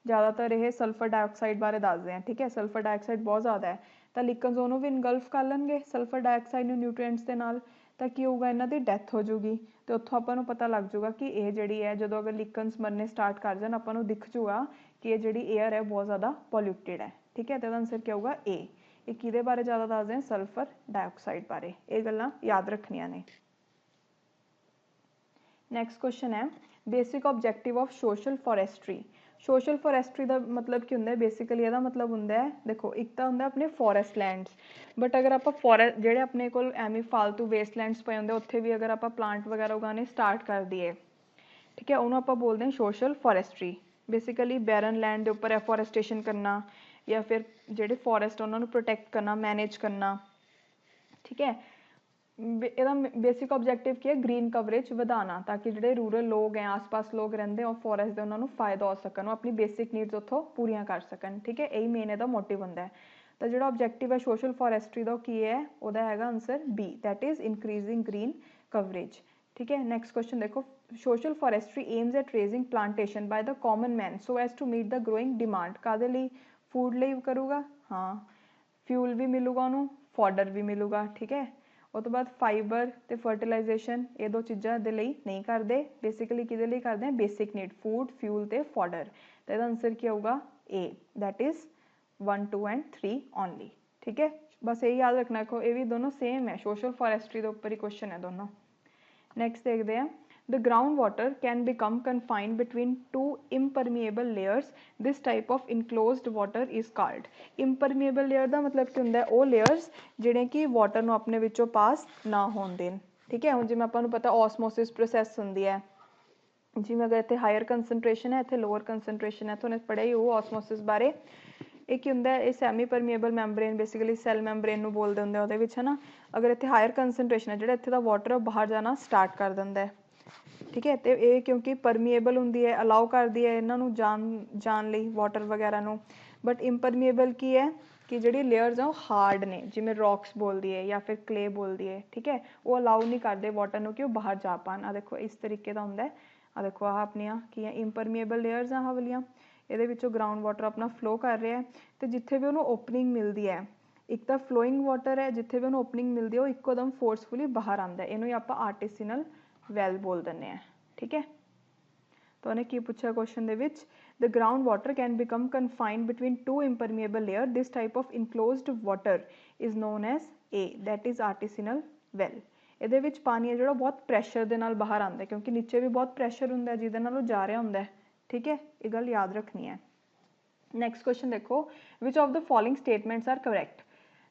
ਜ਼ਿਆਦਾਤਰ ਇਹ ਸਲਫਰ ਡਾਈਆਕਸਾਈਡ ਬਾਰੇ ਦੱਸਦੇ ਆ, ਠੀਕ ਹੈ, ਸਲਫਰ ਡਾਈਆਕਸਾਈਡ ਬਹੁਤ ਜ਼ਿਆਦਾ ਹੈ, ਤਾਂ ਲੀਕਨਸ ਉਹਨੂੰ ਵੀ ਇਨਗਲਫ ਕਰ ਲੈਣਗੇ ਸਲਫਰ ਡਾਈਆਕਸਾਈਡ ਨੂੰ ਨਿਊਟ੍ਰੀਐਂਟਸ ਦੇ ਨਾਲ, ਤਾਂ ਕੀ ਹੋਊਗਾ, ਇਹਨਾਂ ਦੀ ਡੈਥ ਹੋ ਜਾਊਗੀ। ਤੇ ਉੱਥੋਂ ਆਪਾਂ ਨੂੰ ਪਤਾ ਲੱਗ ਜਾਊਗਾ ਕਿ ਇਹ ਜਿਹੜੀ ਹੈ ਜਦੋਂ ਅਗਰ ਲੀਕਨਸ ਮਰਨੇ ਸਟਾਰਟ ਕਰ ਜਾਣ ਆਪਾਂ ਨੂੰ ਦਿਖ ਜਾਊਗਾ ਕਿ ਇਹ ਜਿਹੜੀ ਏਅਰ ਹੈ ਬਹੁਤ ਜ਼ਿਆਦਾ ਪੋਲਿਊਟਿਡ ਹੈ। ਠੀਕ ਹੈ, ਤੇ ਇਹਦਾ ਆਨਸਰ ਕੀ ਹੋਊਗਾ, ਏ। ਇਹ ਕਿਹਦੇ ਬਾਰੇ ਜ਼ਿਆਦਾ ਦੱਸਦੇ ਆ, ਸਲਫਰ ਡਾਈਆਕਸਾਈਡ ਬਾਰੇ। ਇਹ ਗੱਲਾਂ ਯਾਦ ਰੱਖਣੀਆਂ ਨੇ। ਨੈਕਸਟ ਕੁਐਸਚਨ ਹੈ basic objective of social forestry. Social forestry ਦਾ ਮਤਲਬ ਕੀ ਹੁੰਦਾ ਹੈ, ਬੇਸਿਕਲੀ ਇਹਦਾ ਮਤਲਬ ਹੁੰਦਾ ਹੈ, ਦੇਖੋ ਇੱਕ ਤਾਂ ਹੁੰਦਾ ਆਪਣੇ ਫੋਰੈਸਟ ਲੈਂਡਸ, ਬਟ ਅਗਰ ਆਪਾਂ ਫੋਰੈਸਟ ਜਿਹੜੇ ਆਪਣੇ ਕੋਲ ਐਵੇਂ ਫਾਲਤੂ ਵੇਸਟ ਲੈਂਡਸ ਪਏ ਹੁੰਦੇ ਉੱਥੇ ਵੀ ਅਗਰ ਆਪਾਂ ਪਲਾਂਟ ਵਗੈਰਾ ਉਗਾਉਣੇ ਸਟਾਰਟ ਕਰ ਦਈਏ, ਠੀਕ ਹੈ, ਉਹਨੂੰ ਆਪਾਂ ਬੋਲਦੇ ਹਾਂ ਸੋਸ਼ਲ ਫੋਰੈਸਟਰੀ। ਬੇਸਿਕਲੀ ਬੈਰਨ ਲੈਂਡ ਦੇ ਉੱਪਰ ਐਫੋਰੈਸਟੇਸ਼ਨ ਕਰਨਾ ਜਾਂ ਫਿਰ ਜਿਹੜੇ ਫੋਰੈਸਟ ਉਹਨਾਂ ਨੂੰ ਪ੍ਰੋਟੈਕਟ ਕਰਨਾ, ਮੈਨੇਜ ਕਰਨਾ, ਠੀਕ ਹੈ। ਇਹਦਾ ਬੇਸਿਕ ਆਬਜੈਕਟਿਵ ਕੀ ਹੈ, ਗ੍ਰੀਨ ਕਵਰੇਜ ਵਧਾਉਣਾ, ਤਾਂ ਕਿ ਜਿਹੜੇ ਰੂਰਲ ਲੋਕ ਹੈ, ਆਸ-ਪਾਸ ਲੋਕ ਰਹਿੰਦੇ ਉਹ ਫੋਰੈਸਟ ਦੇ ਉਹਨਾਂ ਨੂੰ ਫਾਇਦਾ ਹੋ ਸਕਣ, ਉਹ ਆਪਣੀ ਬੇਸਿਕ ਨੀਡਸ ਉੱਥੋਂ ਪੂਰੀਆਂ ਕਰ ਸਕਣ, ਠੀਕ ਹੈ, ਇਹੀ ਮੇਨ ਇਹਦਾ ਮੋਟਿਵ ਹੁੰਦਾ ਹੈ। ਤਾਂ ਜਿਹੜਾ ਆਬਜੈਕਟਿਵ ਹੈ ਸੋਸ਼ਲ ਫੋਰੈਸਟਰੀ ਦਾ ਉਹ ਕੀ ਹੈ, ਉਹਦਾ ਹੈਗਾ answer B, that is increasing green coverage. ਠੀਕ ਹੈ, ਨੈਕਸਟ ਕੁਐਸਚਨ ਦੇਖੋ, social forestry aims at raising plantation by the common man so as to meet the growing demand. ਕਾਹਦੇ ਲਈ, ਫੂਡ ਲਈ ਕਰੂਗਾ, ਹਾਂ, ਫਿਊਲ ਵੀ ਮਿਲੂਗਾ ਉਹਨੂੰ, ਫੋਡਰ ਵੀ ਮਿਲੂਗਾ, ਠੀਕ ਹੈ। ਉਹ ਤੋਂ ਬਾਅਦ ਫਾਈਬਰ ਤੇ ਫਰਟੀਲਾਈਜੇਸ਼ਨ, ਇਹ ਦੋ ਚੀਜ਼ਾਂ ਦੇ ਲਈ ਨਹੀਂ ਕਰਦੇ, ਬੇਸਿਕਲੀ ਕਿਹਦੇ ਲਈ ਕਰਦੇ ਆ, ਬੇਸਿਕ ਨੀਡ, ਫੂਡ, ਫਿਊਲ ਤੇ ਫੋਡਰ। ਤਾਂ ਇਹਦਾ ਆਨਸਰ ਕੀ ਹੋਊਗਾ, ਏ, ਦੈਟ ਇਜ਼ 1, 2 ਐਂਡ 3 ਓਨਲੀ। ਠੀਕ ਹੈ, ਬਸ ਇਹ ਯਾਦ ਰੱਖਣਾ, ਦੇਖੋ ਇਹ ਵੀ ਦੋਨੋਂ ਸੇਮ ਹੈ, ਸੋਸ਼ਲ ਫੋਰੈਸਟਰੀ ਦੇ ਉੱਪਰ ਹੀ ਕੁਐਸਚਨ ਹੈ ਦੋਨੋਂ। ਨੈਕਸਟ ਦੇਖਦੇ ਹਾਂ, the groundwater can become confined between two impermeable layers. This type of enclosed water is called impermeable layer। ਦਾ ਮਤਲਬ ਕੀ ਹੁੰਦਾ ਹੈ, ਉਹ layers ਜਿਹੜੇ ਕਿ ਵਾਟਰ ਨੂੰ ਆਪਣੇ ਵਿੱਚੋਂ ਪਾਸ ਨਾ ਹੋਣ ਦੇਣ। ਠੀਕ ਹੈ, ਹੁਣ ਜਿਵੇਂ ਆਪਾਂ ਨੂੰ ਪਤਾ ਓਸਮੋਸਿਸ ਪ੍ਰੋਸੈਸ ਹੁੰਦੀ ਹੈ, ਜਿਵੇਂ ਅਗਰ ਇੱਥੇ ਹਾਇਰ ਕੰਸਨਟ੍ਰੇਸ਼ਨ ਹੈ, ਇੱਥੇ ਲੋਅਰ ਕੰਸਨਟ੍ਰੇਸ਼ਨ ਹੈ, ਤੁਹਾਨੂੰ ਪੜ੍ਹਿਆ ਹੀ ਉਹ ਓਸਮੋਸਿਸ ਬਾਰੇ। ਇਹ ਕੀ ਹੁੰਦਾ ਹੈ, ਇਹ semi permeable membrane, basically cell membrane ਨੂੰ ਬੋਲਦੇ ਹੁੰਦੇ ਉਹਦੇ ਵਿੱਚ, ਹੈ ਨਾ। ਅਗਰ ਇੱਥੇ ਹਾਇਰ ਕੰਸਨਟ੍ਰੇਸ਼ਨ ਹੈ, ਜਿਹੜਾ ਇੱਥੇ ਦਾ ਵਾਟਰ ਹੈ ਉਹ ਬਾਹਰ ਜਾਣਾ ਸਟਾਰਟ ਕਰ ਦਿੰਦਾ ਹੈ। ਠੀਕ ਹੈ, ਤੇ ਇਹ ਕਿਉਂਕਿ ਪਰਮੀਏਬਲ ਹੁੰਦੀ ਹੈ, ਅਲਾਓ ਕਰਦੀ ਹੈ ਇਹਨਾਂ ਨੂੰ ਜਾਣ ਲਈ ਵਾਟਰ ਵਗੈਰਾ ਨੂੰ। ਬਟ ਇੰਪਰਮੀਏਬਲ ਕੀ ਹੈ ਕਿ ਜਿਹੜੀ ਲੇਅਰਸ ਆ ਉਹ ਹਾਰਡ ਨੇ, ਜਿਵੇਂ ਰੌਕਸ ਬੋਲਦੀ ਹੈ ਜਾਂ ਫਿਰ ਕਲੇ ਬੋਲਦੀ ਹੈ, ਠੀਕ ਹੈ, ਉਹ ਅਲਾਓ ਨਹੀਂ ਕਰਦੇ ਵਾਟਰ ਨੂੰ ਕਿ ਉਹ ਬਾਹਰ ਜਾ ਪਾਉਣ। ਆ ਦੇਖੋ ਇਸ ਤਰੀਕੇ ਦਾ ਹੁੰਦਾ ਹੈ, ਆ ਦੇਖੋ ਆਹ ਆਪਣੀਆਂ ਕੀ ਹੈ, ਇੰਪਰਮੀਏਬਲ ਲੇਅਰਸ ਆ ਆਹ ਵਾਲੀਆਂ, ਇਹਦੇ ਵਿੱਚੋਂ ਗਰਾਊਂਡ ਵਾਟਰ ਆਪਣਾ ਫਲੋ ਕਰ ਰਿਹਾ ਹੈ, ਤੇ ਜਿੱਥੇ ਵੀ ਉਹਨੂੰ ਓਪਨਿੰਗ ਮਿਲਦੀ ਹੈ, ਇੱਕ ਤਾਂ ਫਲੋਇੰਗ ਵਾਟਰ ਹੈ, ਜਿੱਥੇ ਵੀ ਉਹਨੂੰ ਓਪਨਿੰਗ ਮਿਲਦੀ ਹੈ ਉਹ ਇੱਕੋ ਦਮ ਫੋਰਸਫੁਲੀ ਬਾਹਰ ਆਉਂਦਾ, ਇਹਨੂੰ ਹੀ ਆਪਾਂ ਆਰਟੀਸੀਨਲ ਵੈਲ ਬੋਲ ਦਿੰਦੇ ਹਾਂ। ਠੀਕ ਹੈ, ਤਾਂ ਉਹਨੇ ਕੀ ਪੁੱਛਿਆ ਕੁਐਸਚਨ ਦੇ ਵਿੱਚ, the groundwater can become confined between two impermeable layer. This type of enclosed water is known as A, that is artisanal well। ਇਹਦੇ ਵਿੱਚ ਪਾਣੀ ਹੈ ਜਿਹੜਾ ਬਹੁਤ ਪ੍ਰੈਸ਼ਰ ਦੇ ਨਾਲ ਬਾਹਰ ਆਉਂਦਾ, ਕਿਉਂਕਿ ਨੀਚੇ ਵੀ ਬਹੁਤ ਪ੍ਰੈਸ਼ਰ ਹੁੰਦਾ ਜਿਹਦੇ ਨਾਲ ਉਹ ਜਾ ਰਿਹਾ ਹੁੰਦਾ। ਠੀਕ ਹੈ, ਇਹ ਗੱਲ ਯਾਦ ਰੱਖਣੀ ਹੈ। ਨੈਕਸਟ ਕੁਐਸਚਨ ਦੇਖੋ, which of the following statements are correct।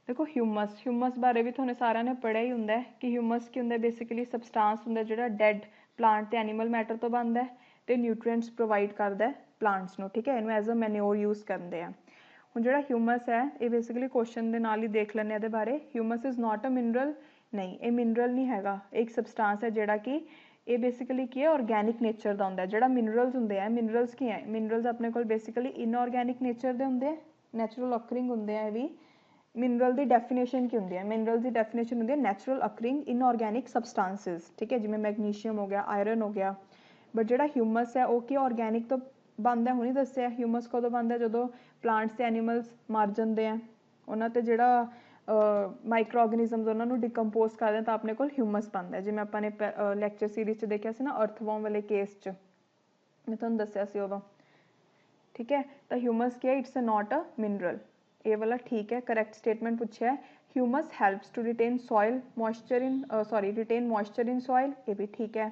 ਦੇਖੋ ਹਿਊਮਸ ਬਾਰੇ ਵੀ ਤੁਹਾਨੂੰ ਸਾਰਿਆਂ ਨੇ ਪੜ੍ਹਿਆ ਹੀ ਹੁੰਦਾ ਕਿ ਹਿਊਮਸ ਕੀ ਹੁੰਦਾ, ਬੇਸਿਕਲੀ ਸਬਸਟਾਂਸ ਹੁੰਦਾ ਜਿਹੜਾ ਡੈਡ ਪਲਾਂਟ ਤੇ ਐਨੀਮਲ ਮੈਟਰ ਤੋਂ ਬਣਦਾ ਹੈ ਤੇ ਨਿਊਟ੍ਰੀਐਂਟਸ ਪ੍ਰੋਵਾਈਡ ਕਰਦਾ ਪਲਾਂਟਸ ਨੂੰ। ਠੀਕ ਹੈ, ਇਹਨੂੰ ਐਜ਼ ਅ ਮੈਨਿਓਰ ਯੂਜ਼ ਕਰਦੇ ਆ। ਹੁਣ ਜਿਹੜਾ ਹਿਊਮਸ ਹੈ ਇਹ ਬੇਸਿਕਲੀ ਕੁਐਸਚਨ ਦੇ ਨਾਲ ਹੀ ਦੇਖ ਲੈਂਦੇ ਇਹਦੇ ਬਾਰੇ। Humus is not a mineral, ਨਹੀਂ ਇਹ ਮਿਨਰਲ ਨਹੀਂ ਹੈਗਾ, ਇਹ ਇੱਕ ਸਬਸਟਾਂਸ ਹੈ ਜਿਹੜਾ ਕਿ ਇਹ ਬੇਸਿਕਲੀ ਕੀ ਹੈ, ਆਰਗੈਨਿਕ ਨੇਚਰ ਦਾ ਹੁੰਦਾ। ਜਿਹੜਾ ਮਿਨਰਲਸ ਹੁੰਦੇ ਆ, ਮਿਨਰਲਸ ਕੀ ਹੈ, ਮਿਨਰਲਸ ਆਪਣੇ ਕੋਲ ਬੇਸਿਕਲੀ ਇਨਆਰਗੈਨਿਕ ਨੇਚਰ ਦੇ ਹੁੰਦੇ ਆ, ਨੈਚੁਰਲ ਅਕਰਿੰਗ ਹੁੰਦੇ ਆ ਇਹ ਵੀ, ਮਿਨਰਲ ਦੀ ਡੈਫੀਨੇਸ਼ਨ ਕੀ ਹੁੰਦੀ ਹੈ? ਮਿਨਰਲ ਦੀ ਡੈਫੀਨੇਸ਼ਨ ਹੁੰਦੀ ਹੈ ਨੈਚੁਰਲ ਅਕਰਿੰਗ ਇਨਆਰਗੈਨਿਕ ਸਬਸਟੈਂਸਿਸ, ਠੀਕ ਹੈ, ਜਿਵੇਂ ਮੈਗਨੀਸ਼ੀਅਮ ਹੋ ਗਿਆ, ਆਇਰਨ ਹੋ ਗਿਆ। ਬਟ ਜਿਹੜਾ ਹਿਊਮਸ ਹੈ ਉਹ ਕੀ ਆਰਗੈਨਿਕ ਤੋਂ ਬਣਦਾ? ਹੁਣੀ ਦੱਸਿਆ ਹਿਊਮਸ ਕਦੋਂ ਬਣਦਾ? ਜਦੋਂ ਪਲਾਂਟਸ ਤੇ ਐਨੀਮਲਸ ਮਰ ਜਾਂਦੇ ਆ, ਉਹਨਾਂ ਤੇ ਜਿਹੜਾ ਮਾਈਕਰੋ ਆਰਗੈਨਿਜ਼ਮਸ ਉਹਨਾਂ ਨੂੰ ਡਿਕੰਪੋਜ਼ ਕਰਦੇ ਤਾਂ ਆਪਣੇ ਕੋਲ ਹਿਊਮਸ ਬਣਦਾ। ਜਿਵੇਂ ਆਪਾਂ ਨੇ ਲੈਕਚਰ ਸੀਰੀਜ਼ 'ਚ ਦੇਖਿਆ ਸੀ ਨਾ ਅਰਥਵਰਮ ਵਾਲੇ ਕੇਸ 'ਚ, ਮੈਂ ਤੁਹਾਨੂੰ ਦੱਸਿਆ ਸੀ ਉਦੋਂ, ਠੀਕ ਹੈ। ਤਾਂ ਹਿਊਮਸ ਕੀ ਹੈ? It's not a mineral. ਇਹ ਵਾਲਾ ਠੀਕ ਹੈ, ਕਰੈਕਟ ਸਟੇਟਮੈਂਟ ਪੁੱਛਿਆ ਹੈ। Humus helps to retain soil moisture in retain moisture in soil, ਇਹ ਵੀ ਠੀਕ ਹੈ।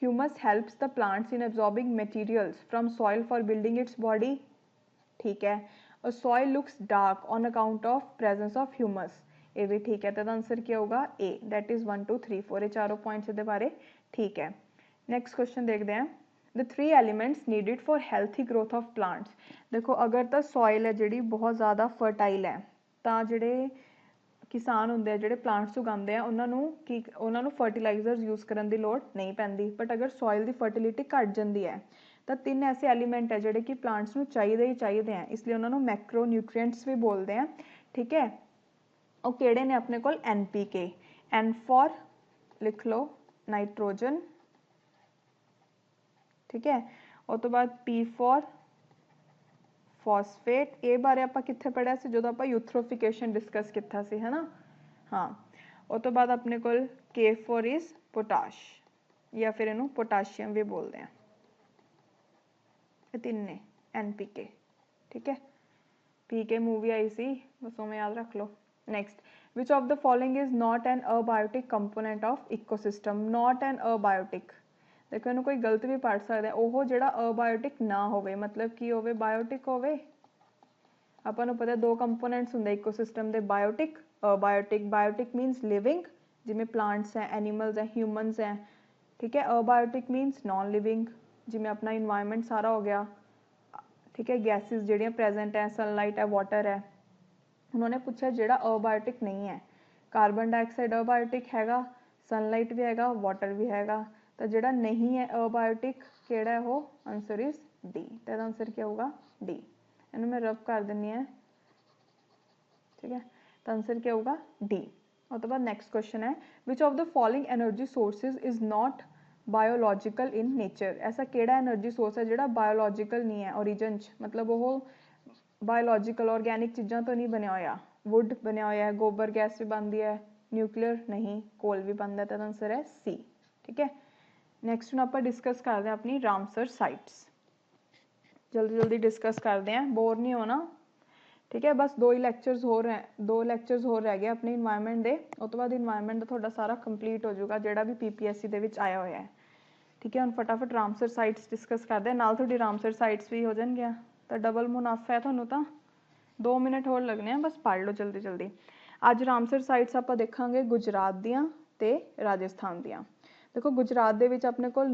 Humus helps the plants in absorbing materials from soil for building its body, ठीक है। और soil looks dark on account of presence of humus, ये भी ठीक है। तो आंसर क्या होगा? ए, दैट इज 1 2 3 4, ये चारों पॉइंट्स इहदे बारे ठीक है। नैक्सट क्वेश्चन देखते हैं, the 3 elements needed for healthy growth of plants. देखो अगर तो सॉइल है जिहड़ी बहुत ज़्यादा फर्टाइल है तो जिहड़े किसान होंदे आ जिहड़े प्लांट्स उगाते हैं उन्हां नूं फर्टिलाइजर्स यूज़ करन दी लोड़ नहीं पैंदी। बट अगर सॉइल की फर्टिलिटी घट जाती है तो 3 ऐसे एलीमेंट है जोड़े कि प्लांट्स नूं चाहिए ही चाहिए हैं, इसलिए उन्होंने मैक्रो न्यूट्रिएंट्स भी बोलते हैं, ठीक है। वो किहड़े ने अपने कोल? NPK, एन फॉर लिख लो नाइट्रोजन, ठीक है। उस तो बाद P फॉर फॉस्फेट, ये बारे आपां कित्थे पढ़िया सी जदों आपां यूथरोफिकेशन डिस्कस किया सी, है ना, हाँ। उस तो बाद अपने कोल K फॉर इज पोटाश, या फिर इनू पोटाशियम भी बोलते हैं। 3 ने NPK, ठीक है। PK मूवी आई सी, बस उमें याद रख लो। Next, which of the following is not an abiotic component of ecosystem? Not an abiotic, देखो इन्हू कोई गलत भी पढ़ सकता है। वो जिहड़ा अबायोटिक ना होवे मतलब की होवे? बायोटिक होवे। आपां नूं पता है 2 कंपोनेंट्स हुंदे इकोसिस्टम दे, biotic abiotic. Biotic means living, जिमें प्लांट्स हैं, एनीमल्स हैं, ह्यूमनस हैं, ठीक है। अबायोटिक मीनस नॉन लिविंग, जिमें अपना इन्वायरमेंट सारा हो गया, ठीक है, गैसिज जिहड़ियां प्रेजेंट है, सनलाइट है, वाटर है। उन्होंने पूछा जिहड़ा अबायोटिक नहीं है, कार्बन डाइऑक्साइड अबायोटिक हैगा, सनलाइट भी हैगा, वाटर भी हैगा। तो जिहड़ा नहीं है अबायोटिक किहड़ा है वो? Answer is D. तो आंसर क्या होगा? डी। इन्हू मैं रब कर दिनी है, ठीक है। तो आंसर क्या होगा? डी। और तो बाद नैक्सट क्वेश्चन है, विच of the following energy sources is not biological in nature? ऐसा केड़ा एनर्जी सोर्स है जिहड़ा बायोलॉजिकल नहीं है ओरिजिन च, मतलब वो बायोलॉजिकल ऑर्गैनिक चीज़ों तो नहीं बनया होया? वुड बनया होया है, गोबर गैस भी बनती है, न्यूक्लियर नहीं, कोल भी बनता है। तो आंसर है सी, ठीक है। नैक्सट हम आप डिस्कस करते हैं अपनी रामसर साइट्स, जल्दी जल्दी डिस्कस करते हैं, बोर नहीं होना, ठीक है। बस 2 ही लैक्चरस हो रहे हैं, 2 लैक्चरस हो रह गए अपने इन्वायरमेंट के, उस तो बाद इन्वायरमेंट का थोड़ा सारा कंप्लीट हो जाएगा जोड़ा भी PPSC दे विच आया होया है, ठीक है। हम फटाफट रामसर साइट्स डिस्कस करते हैं, नाल थोड़ी रामसर साइट्स भी हो जाएंगे, तो डबल मुनाफा है थानू। तो 2 मिनट होर लगने हैं, बस पढ़ लो जल्दी जल्दी। अज रामसर साइट्स आप देखांगे गुजरात दियां ते राजस्थान दियां। देखो गुजरात दे विच अपने कोल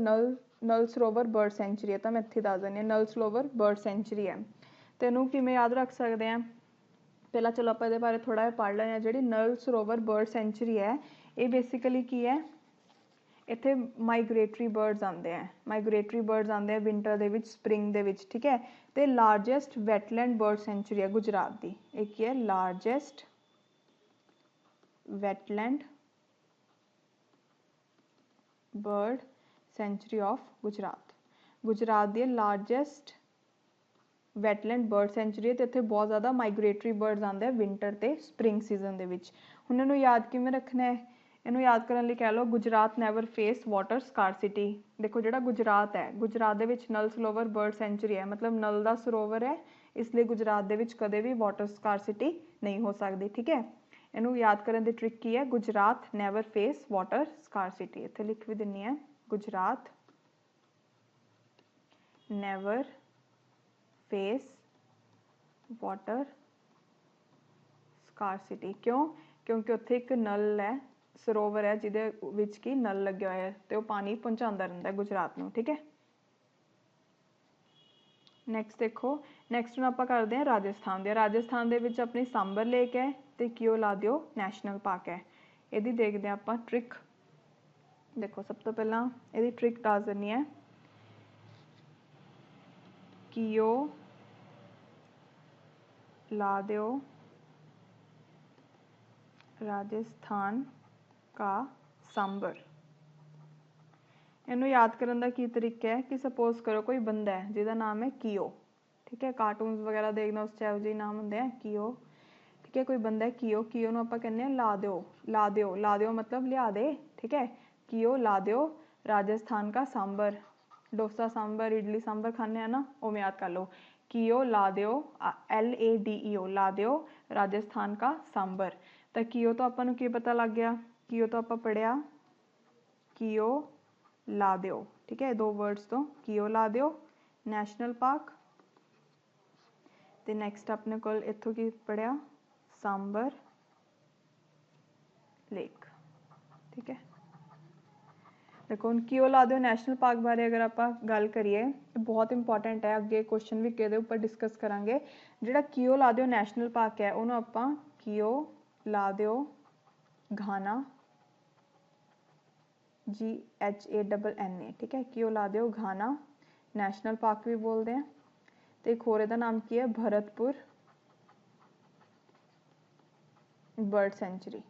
नल सरोवर बर्ड सेंचुरी है, तो मैं इत्थे दस दिंदी हां, नल सरोवर बर्ड सेंचुरी है। तो इनू किवें याद रख सकते हैं? पहला चलो आप इहदे बारे थोड़ा जिहा पढ़ लें। जिहड़ी नल सरोवर बर्ड सेंचुरी है, ये बेसिकली की है, इत्थे माइग्रेटरी बर्ड्स आते हैं, माइग्रेटरी बर्ड्स आते हैं विंटर दे विच, स्प्रिंग दे विच, ठीक है। तो लारजेस्ट वैटलैंड बर्ड सेंचुरी है गुजरात की, एक है largest wetland bird sanctuary of Gujarat. Gujarat की लारजेस्ट वैटलैंड बर्ड सेंचुरी है, तो इत्थे बहुत ज़्यादा माइग्रेटरी बर्ड्स आते हैं विंटर ते स्प्रिंग सीजन दे विच। हुण इहनूं याद किवें रखना है? इहनूं याद करने लई कह लो Gujarat never face water scarcity. देखो जिहड़ा गुजरात है, गुजरात दे विच नल सरोवर बर्ड सेंचुरी है, मतलब नल दा सरोवर है, इसलिए गुजरात दे विच कदे भी वाटर स्कारसिटी नहीं हो सकती, ठीक है। इहनूं याद करने दी ट्रिक की है? Gujarat never face water scarcity. इत्थे लिख भी दिन्नी है, Gujarat never face water scarcity. क्यों? क्योंकि उत्थे एक नल है, सरोवर है जिहदे विच की नल लग्या होया है, तो वह पानी पहुँचाता रहता है गुजरात नूं, ठीक है। नैक्सट देखो, नैक्सट हम आप करते हैं राजस्थान दे। राजस्थान दे विच अपनी सांबर लेक है, तो कियोलादियो नैशनल पार्क है। इहदी देखते हैं आप ट्रिक। देखो सब तो पहला इहदी ट्रिक दस दिन्नी है, कियो ला दिओ राजस्थान का सांबर। इनू याद करने का की तरीका है कि सपोज करो कोई बंदा है जिसका नाम है कियो, ठीक है, कार्टूनस वगैरह देखना उस चाहे जी नाम होंगे कियो, ठीक है, कोई बंदा है कियो, कियो नूं आपां कहने ला दो, ला दो, ला दो मतलब लिया दे, ठीक है, कियो ला दो राजस्थान का सांबर। डोसा सांबर इडली सांबर खाने हैं ना, वो याद कर लो, कियो ला दो, LADEO ला दो राजस्थान का सांबर। तो कियो तो आपां नूं की पता लग गया, कियो तो आपां पढ़िया कियो ला दो, ठीक है, दो वर्ड्स तो कियो ला दो नैशनल पार्क, तो नैक्सट अपने को इत्थों की पढ़िया सांबर लेक, ठीक है। देखो हुण कियो ला दो नैशनल पार्क बारे अगर आप गल करिए तो बहुत इंपॉर्टेंट है, अगे क्वेश्चन भी किहदे उपर डिस्कस करांगे। जिहड़ा कियो ला दो नैशनल पार्क है उन्होंने आपां कियो ला दो घाना GHANNA, ठीक है, कियो ला दो घाना नैशनल पार्क भी बोलते हैं। तो एक होर इहदा नाम की है Bharatpur bird sanctuary,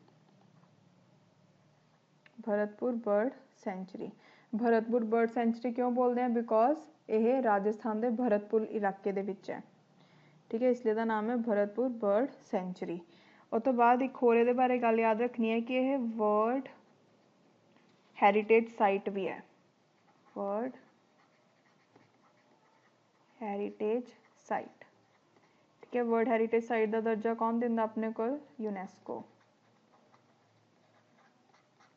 Bharatpur bird sanctuary. Bharatpur bird sanctuary क्यों बोलते हैं, बिकॉज ये राजस्थान के भरतपुर इलाके दे विच है, ठीक है, इसलिए दा नाम है भरतपुर बर्ड सेंचुरी। उस तो बाद एक होर इहदे बारे गल याद रखनी है कि यह वर्ल्ड हैरीटेज साइट भी है, वर्ल्ड हैरीटेज साइट, ठीक है। वर्ल्ड हैरीटेज साइट का दर्जा कौन दिंदा अपने को, यूनैस्को।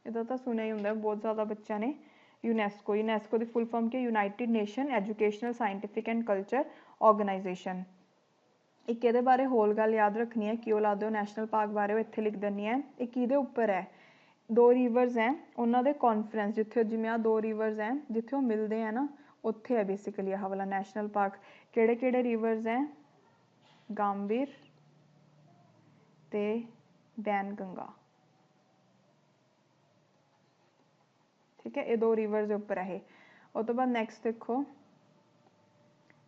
इहदा तो सुनिया ही होंदा बहुत ज़्यादा बच्चों ने, यूनैस्को, यूनैस्को की फुल फॉर्म की United Nation Educational Scientific and Culture Organisation. एक ये बारे होल गल याद रखनी है, कियो ला दो नैशनल पार्क बारे वो इत्थे लिख देनी है। एक इहदे उपर है, दो रिवर्स हैं उन्होंने कॉन्फ्रेंस जिथे जिमें आ दो रिवर्स हैं जिथे वो मिलते हैं ना, उत्थे है बेसिकली आह वाला नैशनल पार्क। किहड़े किहड़े रिवर्स हैं, गांबीर ते बैनगंगा, ठीक है, ये दो रिवर्स के उपर है। उस तो बाद नैक्सट देखो,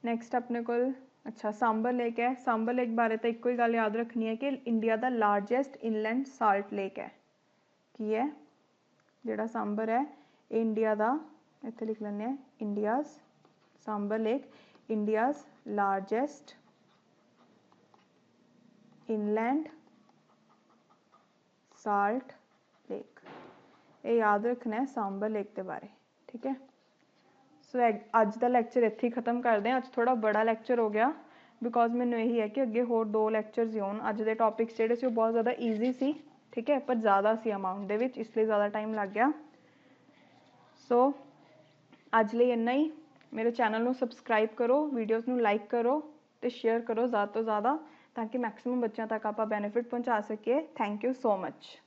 नैक्सट अपने को अच्छा सांबर लेक है। सांबर लेक बारे तो एक ही गल याद रखनी है कि इंडिया का लार्जेस्ट इनलैंड साल्ट लेक है, की है जिहड़ा सांबर है ये इंडिया का, इत्थे लिख लैंदे हैं India's, Sambhar lake India's largest inland salt lake, ये याद रखना है सांबर लेक के बारे, ठीक है। सो अज का लैक्चर इत्थे ही खत्म करते हैं। अज थोड़ा बड़ा लैक्चर हो गया बिकॉज मैनू यही है कि अगे होर दो लैक्चरस ही होन। अज के टॉपिक्स जिहड़े सी बहुत ज़्यादा ईजी सी, ठीक है, पर ज़्यादा सी अमाउंट दे विच, इसलिए ज़्यादा टाइम लग गया। सो अज लई इन्ना ही। मेरे चैनल को सबसक्राइब करो, वीडियोज़ नू लाइक करो तो शेयर करो ज़्यादा तो ज़्यादा, ताकि मैक्सिमम बच्चों तक आप बेनीफिट पहुँचा सके। Thank you so much.